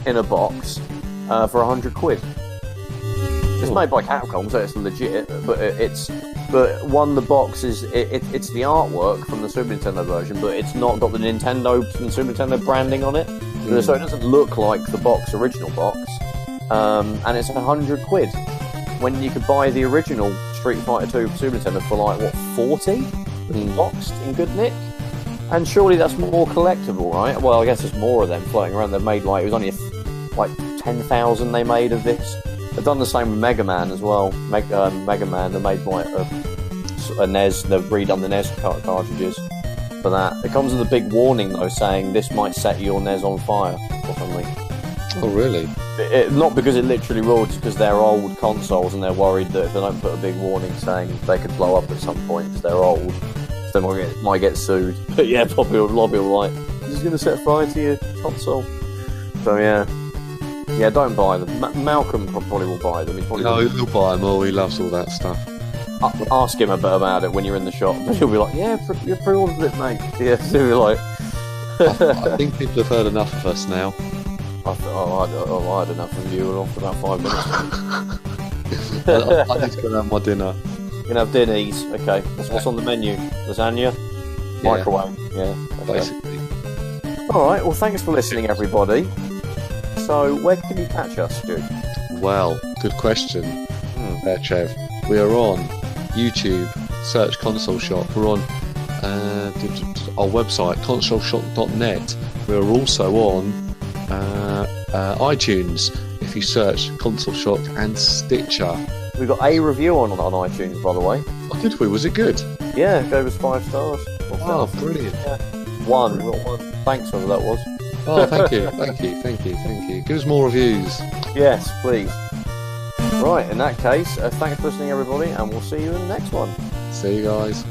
in a box for 100 quid. It's made by Capcom, so it's legit. But the box is it's the artwork from the Super Nintendo version, but it's not got the Super Nintendo branding on it, so it doesn't look like the original box. And it's 100 quid when you could buy the original Street Fighter 2 Super Nintendo for 40 boxed in good nick. And surely that's more collectible, right? Well, I guess there's more of them floating around. They've made it was only 10,000 they made of this. They've done the same with Mega Man as well. Mega Man, they made a NES. They've redone the NES cartridges for that. It comes with a big warning though, saying this might set your NES on fire or something. Oh, really? Not because it literally will, just because they're old consoles and they're worried that if they don't put a big warning saying they could blow up at some point because they're old, they might get sued. But yeah, probably a lot of people are like, this is going to set fire to your console. So yeah. Yeah, don't buy them. Malcolm probably will buy them. He'll buy them all. He loves all that stuff. Ask him about it when you're in the shop. He'll be like, yeah, you pre-ordered it, mate. Yeah, so he'll be like... I think people have heard enough of us now. I had enough of you after about 5 minutes. I need to go and have my dinner. You're going to have dinnies. Okay. What's on the menu? Lasagna? Yeah. Microwave? Yeah. Okay. Basically. Alright, well thanks for listening, everybody. So, where can you catch us, Stu? Well, good question there, Trev. We are on YouTube, search Console Shock. We're on our website, consoleshock.net. We're also on iTunes, if you search Console Shock and Stitcher. We got a review on iTunes, by the way. Oh, did we? Was it good? Yeah, it gave us 5 stars. Oh, brilliant. Yeah. One. We got one. Thanks, whoever that was. Oh, thank you. Give us more reviews. Yes, please. Right, in that case, thanks for listening, everybody, and we'll see you in the next one. See you guys.